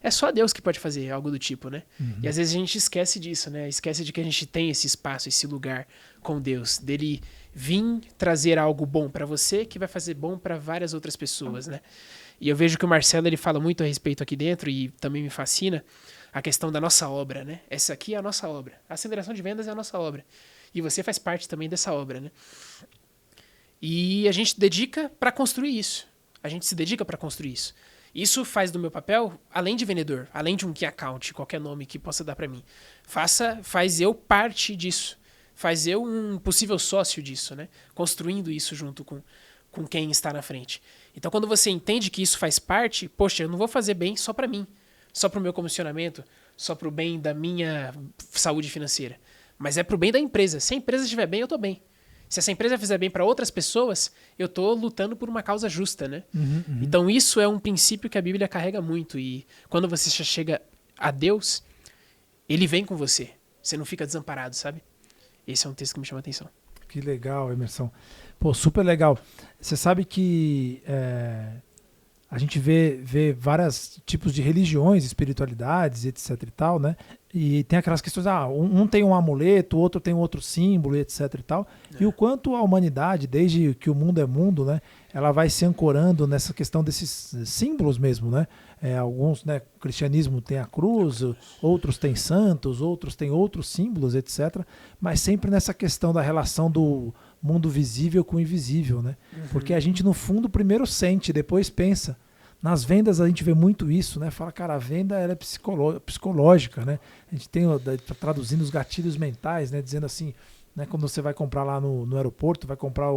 é só Deus que pode fazer algo do tipo, né? E às vezes a gente esquece disso, né? Esquece de que a gente tem esse espaço, esse lugar com Deus, dele vir trazer algo bom para você que vai fazer bom para várias outras pessoas, né? E eu vejo que o Marcelo ele fala muito a respeito aqui dentro e também me fascina a questão da nossa obra, né? Essa aqui é a nossa obra. A aceleração de vendas é a nossa obra. E você faz parte também dessa obra, né? E a gente dedica para construir isso. A gente se dedica para construir isso. Isso faz do meu papel, além de vendedor, além de um key account, qualquer nome que possa dar para mim, faz eu parte disso. faz eu um possível sócio disso, né? Construindo isso junto com quem está na frente. Então, quando você entende que isso faz parte, poxa, eu não vou fazer bem só para mim, só para o meu comissionamento, só para o bem da minha saúde financeira, mas é para o bem da empresa. Se a empresa estiver bem, eu estou bem. Se essa empresa fizer bem para outras pessoas, eu estou lutando por uma causa justa, né? Então, isso é um princípio que a Bíblia carrega muito. E quando você já chega a Deus, Ele vem com você. Você não fica desamparado, sabe? Esse é um texto que me chama a atenção. Que legal, Emerson. Pô, super legal. Você sabe que a gente vê vários tipos de religiões, espiritualidades, etc e tal, né? E tem aquelas questões, um tem um amuleto, o outro tem um outro símbolo, etc e tal. E o quanto a humanidade, desde que o mundo é mundo, né? Ela vai se ancorando nessa questão desses símbolos mesmo, né? Alguns, né? O cristianismo tem a cruz, outros têm santos, outros têm outros símbolos, etc. Mas sempre nessa questão da relação do mundo visível com o invisível, né? Porque a gente, no fundo, primeiro sente, depois pensa. Nas vendas a gente vê muito isso, né? Fala, cara, a venda ela é psicológica, né? A gente tem, traduzindo os gatilhos mentais, né? Dizendo assim, né? Quando você vai comprar lá no aeroporto, vai comprar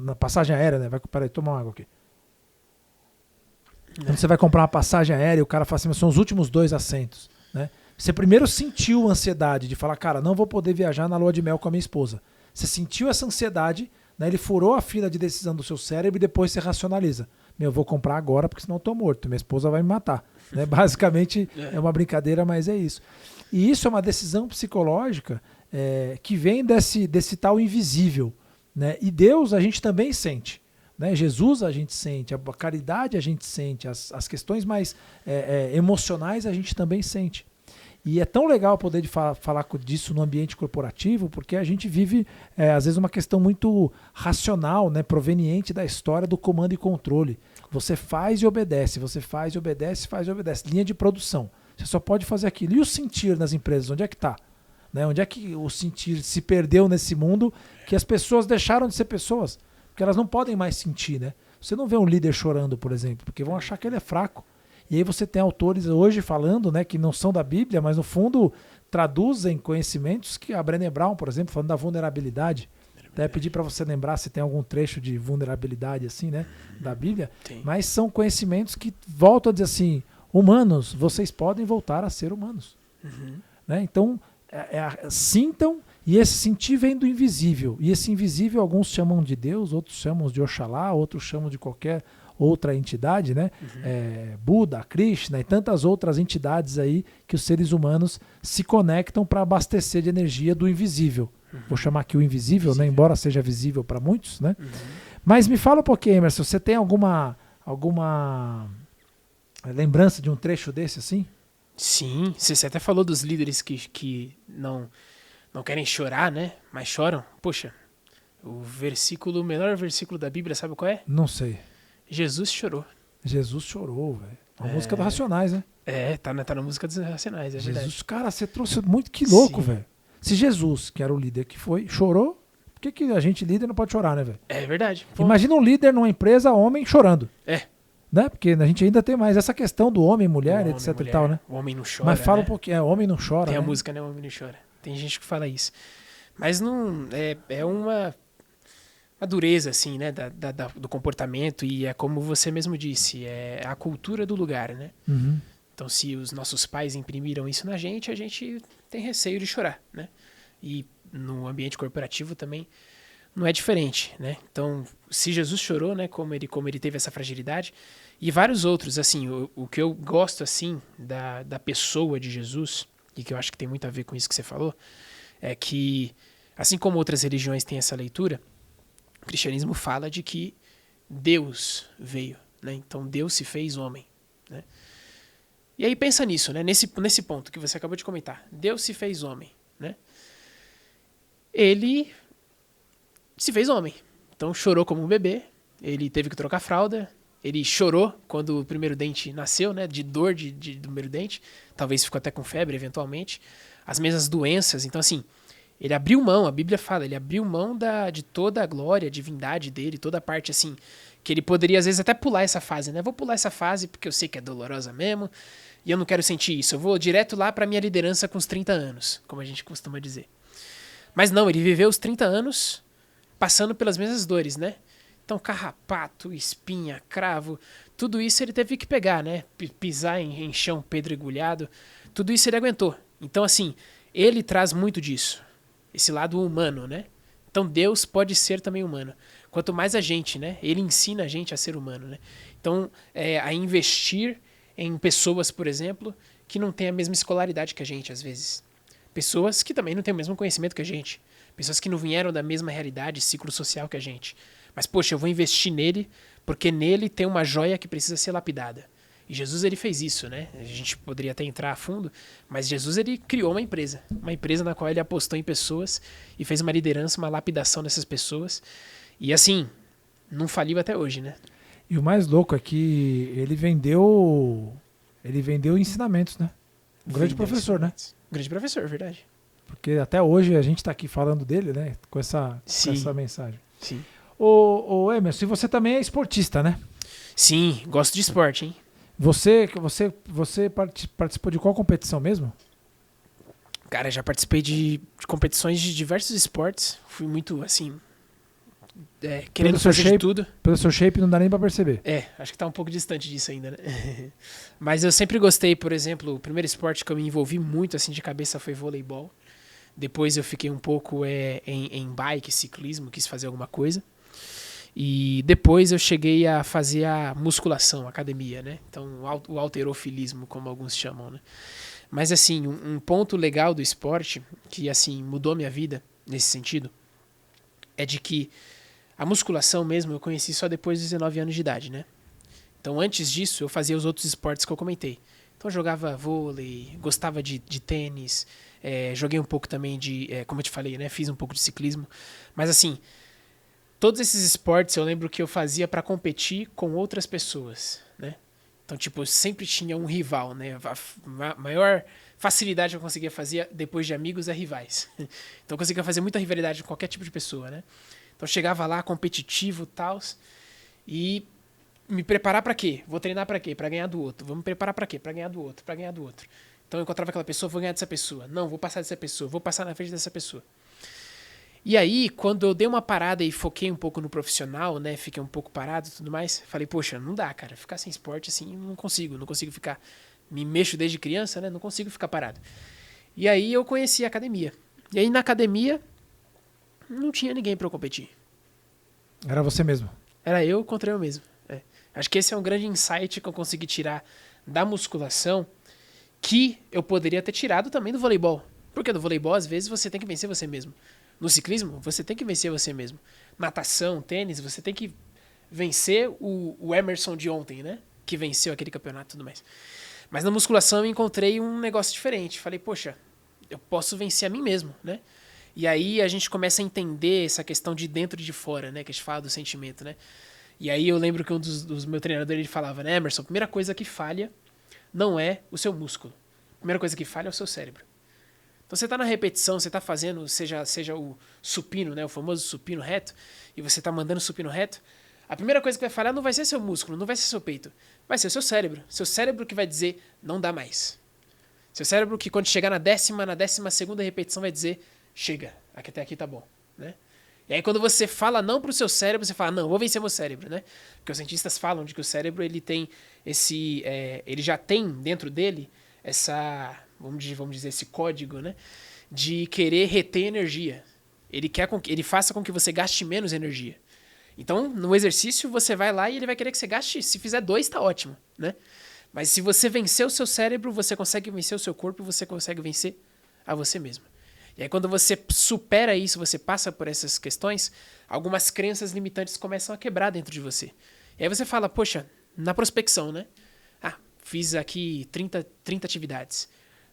na passagem aérea, né? Peraí, toma uma água aqui. Quando você vai comprar uma passagem aérea, o cara fala assim, mas são os últimos 2 assentos, né? Você primeiro sentiu a ansiedade de falar, cara, não vou poder viajar na lua de mel com a minha esposa. Você sentiu essa ansiedade, né? Ele furou a fila de decisão do seu cérebro e depois você racionaliza. Eu vou comprar agora porque senão eu tô morto, minha esposa vai me matar. Né? Basicamente é uma brincadeira, mas é isso. E isso é uma decisão psicológica que vem desse tal invisível. Né? E Deus a gente também sente. Né? Jesus a gente sente, a caridade a gente sente, as questões mais emocionais a gente também sente. E é tão legal poder falar disso no ambiente corporativo, porque a gente vive, às vezes, uma questão muito racional, né, proveniente da história do comando e controle. Você faz e obedece, você faz e obedece, faz e obedece. Linha de produção. Você só pode fazer aquilo. E o sentir nas empresas, onde é que está? Né? Onde é que o sentir se perdeu nesse mundo que as pessoas deixaram de ser pessoas? Porque elas não podem mais sentir. Né? Você não vê um líder chorando, por exemplo, porque vão achar que ele é fraco. E aí você tem autores hoje falando, né, que não são da Bíblia, mas no fundo traduzem conhecimentos que a Brené Brown, por exemplo, falando da vulnerabilidade. Até pedir para você lembrar se tem algum trecho de vulnerabilidade assim, né, da Bíblia. Tem. Mas são conhecimentos que voltam a dizer assim, humanos, vocês podem voltar a ser humanos. Né? Então, sintam, e esse sentir vem do invisível. E esse invisível alguns chamam de Deus, outros chamam de Oxalá, outros chamam de qualquer outra entidade, né? Buda, Krishna e tantas outras entidades aí que os seres humanos se conectam para abastecer de energia do invisível. Vou chamar aqui o invisível, né? Embora seja visível para muitos, né? Mas me fala um pouquinho, Emerson, você tem alguma lembrança de um trecho desse assim? Sim, você até falou dos líderes que não querem chorar, né? Mas choram. Poxa, o menor versículo da Bíblia, sabe qual é? Não sei. Jesus chorou. Jesus chorou, velho. A música dos Racionais, né? Tá na música dos Racionais, é verdade. Jesus, cara, você trouxe muito, que louco, velho. Se Jesus, que era o líder que foi, chorou, por que a gente líder não pode chorar, né, velho? É verdade. Pô. Imagina um líder numa empresa, homem, chorando. Né? Porque a gente ainda tem mais essa questão do homem, mulher, etc e tal, né? O homem não chora, mas fala um pouquinho, homem não chora, tem né? a música, né? O homem não chora. Tem gente que fala isso. Mas não... É uma dureza, assim, né? Do comportamento e é como você mesmo disse, é a cultura do lugar, né? Então, se os nossos pais imprimiram isso na gente, a gente tem receio de chorar, né? E no ambiente corporativo também não é diferente, né? Então, se Jesus chorou, né? Como ele teve essa fragilidade e vários outros, assim, o que eu gosto, assim, da pessoa de Jesus e que eu acho que tem muito a ver com isso que você falou, é que, assim como outras religiões têm essa leitura, o cristianismo fala de que Deus veio, né? Então Deus se fez homem, né? E aí pensa nisso, né? Nesse ponto que você acabou de comentar. Deus se fez homem, né? Ele se fez homem. Então chorou como um bebê, ele teve que trocar fralda, ele chorou quando o primeiro dente nasceu, né? De dor do primeiro dente, talvez ficou até com febre eventualmente. As mesmas doenças, então assim, ele abriu mão, a Bíblia fala, ele abriu mão de toda a glória, a divindade dele, toda a parte assim, que ele poderia às vezes até pular essa fase, né? Vou pular essa fase porque eu sei que é dolorosa mesmo e eu não quero sentir isso. Eu vou direto lá para minha liderança com os 30 anos, como a gente costuma dizer. Mas não, ele viveu os 30 anos passando pelas mesmas dores, né? Então, carrapato, espinha, cravo, tudo isso ele teve que pegar, né? Pisar em chão pedregulhado, tudo isso ele aguentou. Então, assim, ele traz muito disso, esse lado humano, né? Então, Deus pode ser também humano. Quanto mais a gente, né? Ele ensina a gente a ser humano, né? Então, a investir em pessoas, por exemplo, que não têm a mesma escolaridade que a gente, às vezes. Pessoas que também não têm o mesmo conhecimento que a gente. Pessoas que não vieram da mesma realidade, ciclo social que a gente. Mas, poxa, eu vou investir nele, porque nele tem uma joia que precisa ser lapidada. E Jesus, ele fez isso, né? A gente poderia até entrar a fundo, mas Jesus, ele criou uma empresa na qual ele apostou em pessoas e fez uma liderança, uma lapidação dessas pessoas. E assim, não faliu até hoje, né? E o mais louco é que ele vendeu ensinamentos, né? Um grande professor, né? Um grande professor, verdade. Porque até hoje a gente está aqui falando dele, né? Com essa mensagem. Sim. Ô Emerson, você também é esportista, né? Sim, gosto de esporte, hein? Você participou de qual competição mesmo? Cara, já participei de competições de diversos esportes. Fui muito, assim, querendo fazer de tudo. Pelo seu shape não dá nem pra perceber. Acho que tá um pouco distante disso ainda, né? Mas eu sempre gostei, por exemplo, o primeiro esporte que eu me envolvi muito, assim, de cabeça foi voleibol. Depois eu fiquei um pouco em bike, ciclismo, quis fazer alguma coisa. E depois eu cheguei a fazer a musculação, a academia, né? Então, o halterofilismo, como alguns chamam, né? Mas, assim, um ponto legal do esporte, que, assim, mudou minha vida nesse sentido, é de que a musculação mesmo eu conheci só depois dos 19 anos de idade, né? Então, antes disso, eu fazia os outros esportes que eu comentei. Então, eu jogava vôlei, gostava de tênis, joguei um pouco também como eu te falei, né? Fiz um pouco de ciclismo. Mas, assim, todos esses esportes eu lembro que eu fazia para competir com outras pessoas, né? Então, tipo, eu sempre tinha um rival, né? A maior facilidade que eu conseguia fazer depois de amigos é rivais. Então, eu conseguia fazer muita rivalidade com qualquer tipo de pessoa, né? Então, eu chegava lá competitivo e tal, e me preparar para quê? Vou treinar para quê? Para ganhar do outro. Vou me preparar para quê? Para ganhar do outro, para ganhar do outro. Então, eu encontrava aquela pessoa, vou ganhar dessa pessoa. Não, vou passar dessa pessoa, vou passar na frente dessa pessoa. E aí, quando eu dei uma parada e foquei um pouco no profissional, né, fiquei um pouco parado e tudo mais, falei, poxa, não dá, cara, ficar sem esporte assim, não consigo ficar, me mexo desde criança, né, não consigo ficar parado. E aí eu conheci a academia. E aí na academia, não tinha ninguém pra eu competir. Era você mesmo? Era eu contra eu mesmo. Acho que esse é um grande insight que eu consegui tirar da musculação, que eu poderia ter tirado também do voleibol. Porque no voleibol, às vezes, você tem que vencer você mesmo. No ciclismo, você tem que vencer você mesmo. Natação, tênis, você tem que vencer o Emerson de ontem, né? Que venceu aquele campeonato e tudo mais. Mas na musculação eu encontrei um negócio diferente. Falei, poxa, eu posso vencer a mim mesmo, né? E aí a gente começa a entender essa questão de dentro e de fora, né? Que a gente fala do sentimento, né? E aí eu lembro que um dos meus treinadores ele falava, né, Emerson, a primeira coisa que falha não é o seu músculo. A primeira coisa que falha é o seu cérebro. Então você está na repetição, você está fazendo, seja o supino, né, o famoso supino reto, e você está mandando o supino reto, a primeira coisa que vai falhar não vai ser seu músculo, não vai ser seu peito, vai ser o seu cérebro. Seu cérebro que vai dizer, não dá mais. Seu cérebro que quando chegar na 12ª repetição vai dizer, chega, até aqui tá bom, né? E aí quando você fala não pro seu cérebro, você fala, não, eu vou vencer meu cérebro, né? Porque os cientistas falam de que o cérebro, ele tem ele já tem dentro dele essa, vamos dizer, esse código, né? De querer reter energia. Ele faça com que você gaste menos energia. Então, no exercício, você vai lá e ele vai querer que você gaste, se fizer 2, tá ótimo, né? Mas se você vencer o seu cérebro, você consegue vencer o seu corpo e você consegue vencer a você mesmo. E aí quando você supera isso, você passa por essas questões, algumas crenças limitantes começam a quebrar dentro de você. E aí você fala, poxa, na prospecção, né? Fiz aqui 30 atividades,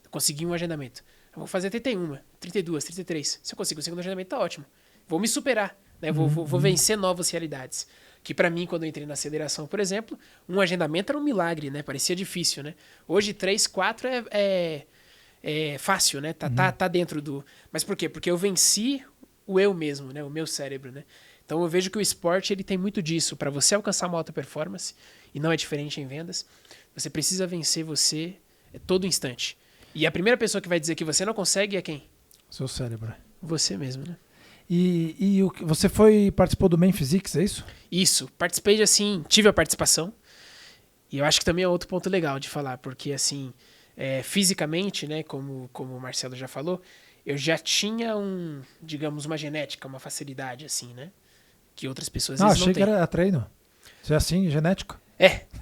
consegui um agendamento. Eu vou fazer 31, 32, 33. Se eu consigo o segundo agendamento, tá ótimo. Vou me superar, né? Vou vencer novas realidades. Que pra mim, quando eu entrei na aceleração, por exemplo, um agendamento era um milagre, né? Parecia difícil, né? Hoje, 3, 4 é fácil, né? Tá dentro do... Mas por quê? Porque eu venci o eu mesmo, né? O meu cérebro, né? Então eu vejo que o esporte ele tem muito disso. Para você alcançar uma alta performance, e não é diferente em vendas, você precisa vencer você todo instante. E a primeira pessoa que vai dizer que você não consegue é quem? Seu cérebro. você mesmo, né? E você participou do Men Physiques, é isso? Isso, participei assim, tive a participação. E eu acho que também é outro ponto legal de falar, porque assim, fisicamente, né, como o Marcelo já falou, eu já tinha digamos, uma genética, uma facilidade, assim, né? Que outras pessoas às vezes não achei têm. que era treino. Você é assim, genético?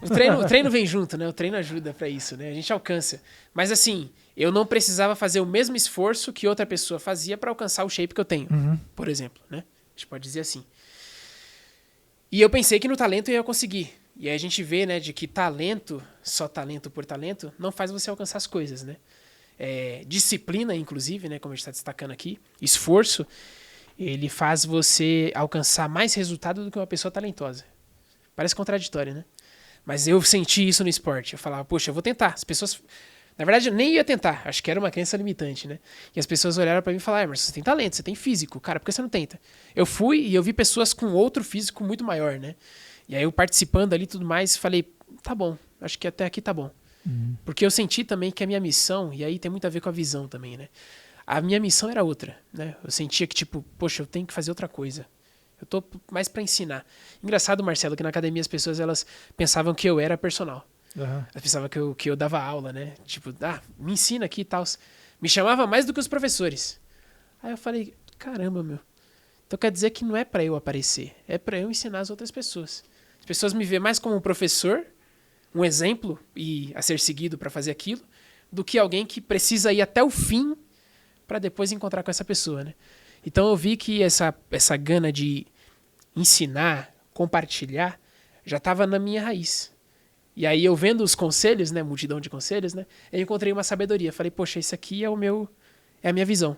O treino vem junto, né? O treino ajuda pra isso, né? A gente alcança. Mas assim, eu não precisava fazer o mesmo esforço que outra pessoa fazia pra alcançar o shape que eu tenho, por exemplo, né? A gente pode dizer assim. E eu pensei que no talento eu ia conseguir. E aí a gente vê, né, de que talento, só talento por talento, não faz você alcançar as coisas, né? Disciplina, inclusive, né, como a gente está destacando aqui, esforço, ele faz você alcançar mais resultado do que uma pessoa talentosa. Parece contraditório, né? Mas eu senti isso no esporte. Eu falava, poxa, eu vou tentar. As pessoas... Na verdade, eu nem ia tentar. Acho que era uma crença limitante, né? E as pessoas olharam pra mim e falaram, mas você tem talento, você tem físico. Cara, por que você não tenta? Eu fui e eu vi pessoas com outro físico muito maior, né? E aí eu participando ali e tudo mais, falei, tá bom, acho que até aqui tá bom. Porque eu senti também que a minha missão, e aí tem muito a ver com a visão também, né? A minha missão era outra, né? Eu sentia que, tipo, poxa, eu tenho que fazer outra coisa. Eu tô mais pra ensinar. Engraçado, Marcelo, que na academia as pessoas, elas pensavam que eu era personal. Elas pensavam que eu dava aula, né? Tipo, me ensina aqui e tal. Me chamava mais do que os professores. Aí eu falei, caramba, meu. Então quer dizer que não é pra eu aparecer, é pra eu ensinar as outras pessoas. As pessoas me veem mais como um professor, um exemplo a ser seguido pra fazer aquilo, do que alguém que precisa ir até o fim pra depois encontrar com essa pessoa, né? Então eu vi que essa gana de ensinar, compartilhar, já estava na minha raiz. E aí eu vendo os conselhos, né, multidão de conselhos, né, eu encontrei uma sabedoria. Falei, poxa, isso aqui é a minha visão.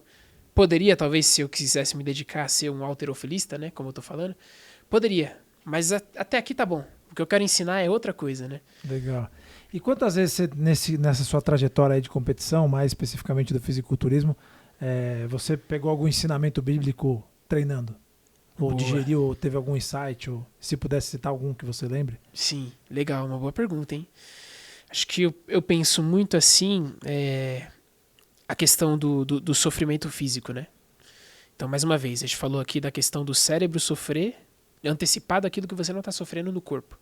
Poderia, talvez, se eu quisesse me dedicar a ser um halterofilista, né, como eu tô falando, poderia. Mas até aqui tá bom. O que eu quero ensinar é outra coisa, né? Legal. E quantas vezes você, nessa sua trajetória aí de competição, mais especificamente do fisiculturismo, você pegou algum ensinamento bíblico treinando? Ou digeriu, ou teve algum insight, ou se pudesse citar algum que você lembre? Sim, legal, uma boa pergunta, hein? Acho que eu penso muito assim, a questão do sofrimento físico, né? Então, mais uma vez, a gente falou aqui da questão do cérebro sofrer antecipado aquilo que você não está sofrendo no corpo.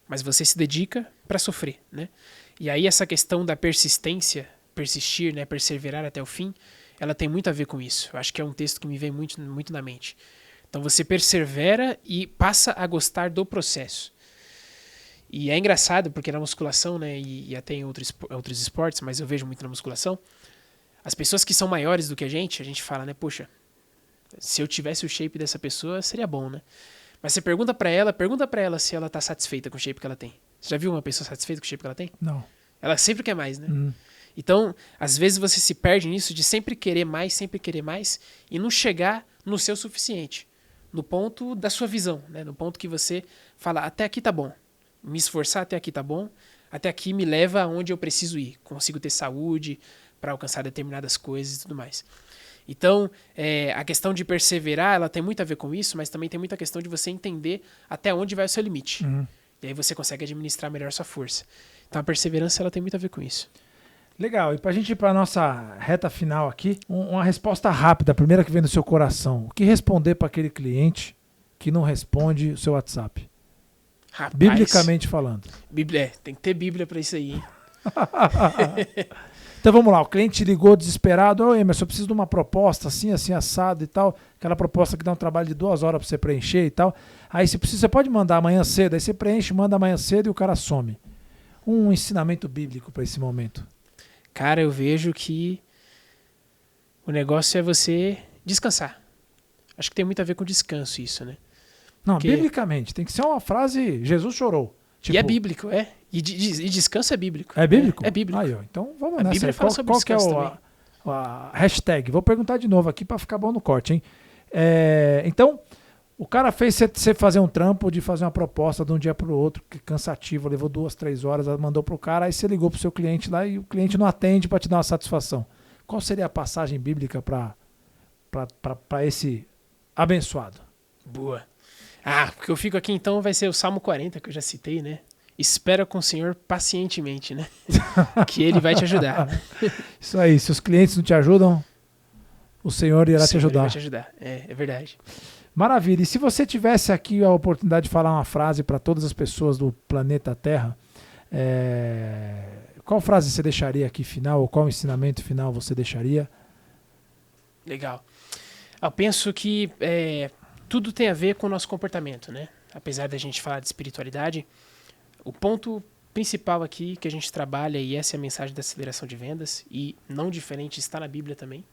Mas você se dedica para sofrer, né? E aí essa questão da persistência, persistir, né, perseverar até o fim, ela tem muito a ver com isso. Eu acho que é um texto que me vem muito, muito na mente. Então você persevera e passa a gostar do processo. E é engraçado, porque na musculação, né, e até em outros esportes, mas eu vejo muito na musculação, as pessoas que são maiores do que a gente fala, né, poxa, se eu tivesse o shape dessa pessoa, seria bom, né? Mas você pergunta pra ela se ela tá satisfeita com o shape que ela tem. Você já viu uma pessoa satisfeita com o shape que ela tem? Não. Ela sempre quer mais, né? Então, às vezes você se perde nisso de sempre querer mais e não chegar no seu suficiente. No ponto da sua visão, né? No ponto que você fala, até aqui tá bom. Me esforçar até aqui tá bom. Até aqui me leva aonde eu preciso ir. Consigo ter saúde para alcançar determinadas coisas e tudo mais. Então, a questão de perseverar, ela tem muito a ver com isso, mas também tem muita questão de você entender até onde vai o seu limite. E aí você consegue administrar melhor a sua força. Então, a perseverança, ela tem muito a ver com isso. Legal. E pra gente ir pra nossa reta final aqui, uma resposta rápida, a primeira que vem do seu coração. O que responder para aquele cliente que não responde o seu WhatsApp? Rapaz, Biblicamente falando. Bíblia, tem que ter Bíblia para isso aí, hein? Então vamos lá, o cliente ligou desesperado, ô Emerson, eu preciso de uma proposta assim, assim, assado e tal, aquela proposta que dá um trabalho de 2 horas para você preencher e tal. Aí se precisa, você pode mandar amanhã cedo, aí você preenche, manda amanhã cedo e o cara some. Um ensinamento bíblico para esse momento. Cara, eu vejo que o negócio é você descansar. Acho que tem muito a ver com descanso isso, né? Não, Porque... biblicamente, tem que ser uma frase, Jesus chorou. Tipo, e é bíblico, E descanso é bíblico. É bíblico? É bíblico. Aí, ó, então vamos a nessa. Bíblia fala sobre qual que é a hashtag? Vou perguntar de novo aqui para ficar bom no corte, hein? Então, o cara fez você fazer um trampo de fazer uma proposta de um dia para o outro, que cansativo, levou 2, 3 horas, mandou pro cara, aí você ligou pro seu cliente lá e o cliente não atende para te dar uma satisfação. Qual seria a passagem bíblica para esse abençoado? Boa. Porque eu fico aqui então vai ser o Salmo 40, que eu já citei, né? Espera com o Senhor pacientemente, né? Que Ele vai te ajudar. Isso aí, se os clientes não te ajudam, o Senhor irá te ajudar. Vai te ajudar. É verdade. Maravilha. E se você tivesse aqui a oportunidade de falar uma frase para todas as pessoas do planeta Terra, qual frase você deixaria aqui final, ou qual ensinamento final você deixaria? Legal. Eu penso que tudo tem a ver com o nosso comportamento, né? Apesar da gente falar de espiritualidade, o ponto principal aqui que a gente trabalha, e essa é a mensagem da aceleração de vendas, e não diferente, está na Bíblia também,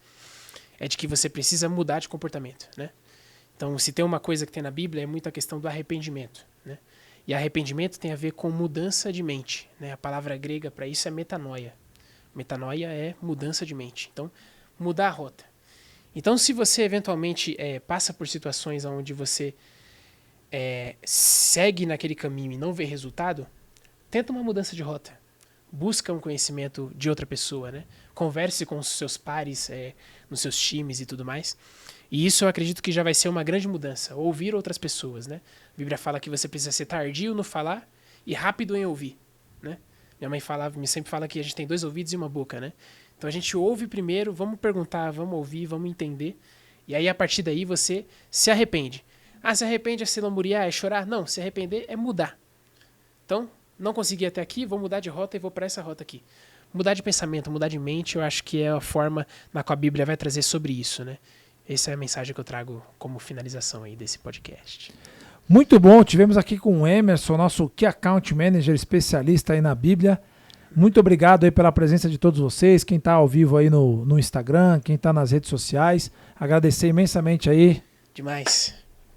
é de que você precisa mudar de comportamento, né? Então, se tem uma coisa que tem na Bíblia, é muito a questão do arrependimento, né? E arrependimento tem a ver com mudança de mente, né? A palavra grega para isso é metanoia. Metanoia é mudança de mente. Então, mudar a rota. Então, se você eventualmente passa por situações onde você segue naquele caminho e não vê resultado, tenta uma mudança de rota. Busca um conhecimento de outra pessoa, né? Converse com os seus pares, nos seus times e tudo mais. E isso eu acredito que já vai ser uma grande mudança. Ouvir outras pessoas, né? A Bíblia fala que você precisa ser tardio no falar e rápido em ouvir, né? Minha mãe sempre fala que a gente tem 2 ouvidos e uma boca, né? Então a gente ouve primeiro, vamos perguntar, vamos ouvir, vamos entender. E aí a partir daí você se arrepende. Se arrepende é se lamuriar, é chorar? Não, se arrepender é mudar. Então, não consegui até aqui, vou mudar de rota e vou para essa rota aqui. Mudar de pensamento, mudar de mente, eu acho que é a forma na qual a Bíblia vai trazer sobre isso, né? Essa é a mensagem que eu trago como finalização aí desse podcast. Muito bom, tivemos aqui com o Emerson, nosso Key Account Manager especialista aí na Bíblia. Muito obrigado aí pela presença de todos vocês, quem está ao vivo aí no Instagram, quem está nas redes sociais. Agradecer imensamente aí. Demais.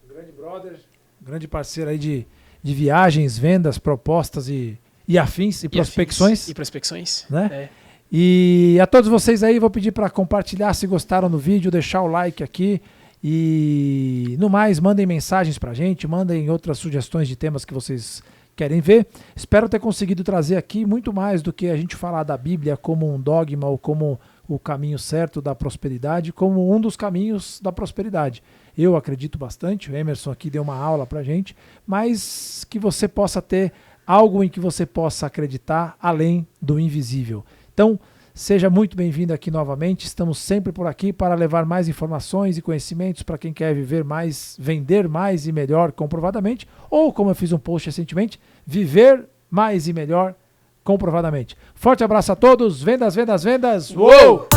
Grande brother, grande parceiro aí de viagens, vendas, propostas e afins e prospecções. E prospecções, né? E a todos vocês aí, vou pedir para compartilhar se gostaram do vídeo, deixar o like aqui e no mais, mandem mensagens pra gente, mandem outras sugestões de temas que vocês querem ver. Espero ter conseguido trazer aqui muito mais do que a gente falar da Bíblia como um dogma ou como o caminho certo da prosperidade, como um dos caminhos da prosperidade. Eu acredito bastante, o Emerson aqui deu uma aula pra gente, mas que você possa ter algo em que você possa acreditar além do invisível. Então, seja muito bem-vindo aqui novamente. Estamos sempre por aqui para levar mais informações e conhecimentos para quem quer viver mais, vender mais e melhor comprovadamente, ou, como eu fiz um post recentemente, viver mais e melhor comprovadamente. Forte abraço a todos. Vendas, vendas, vendas. Uou!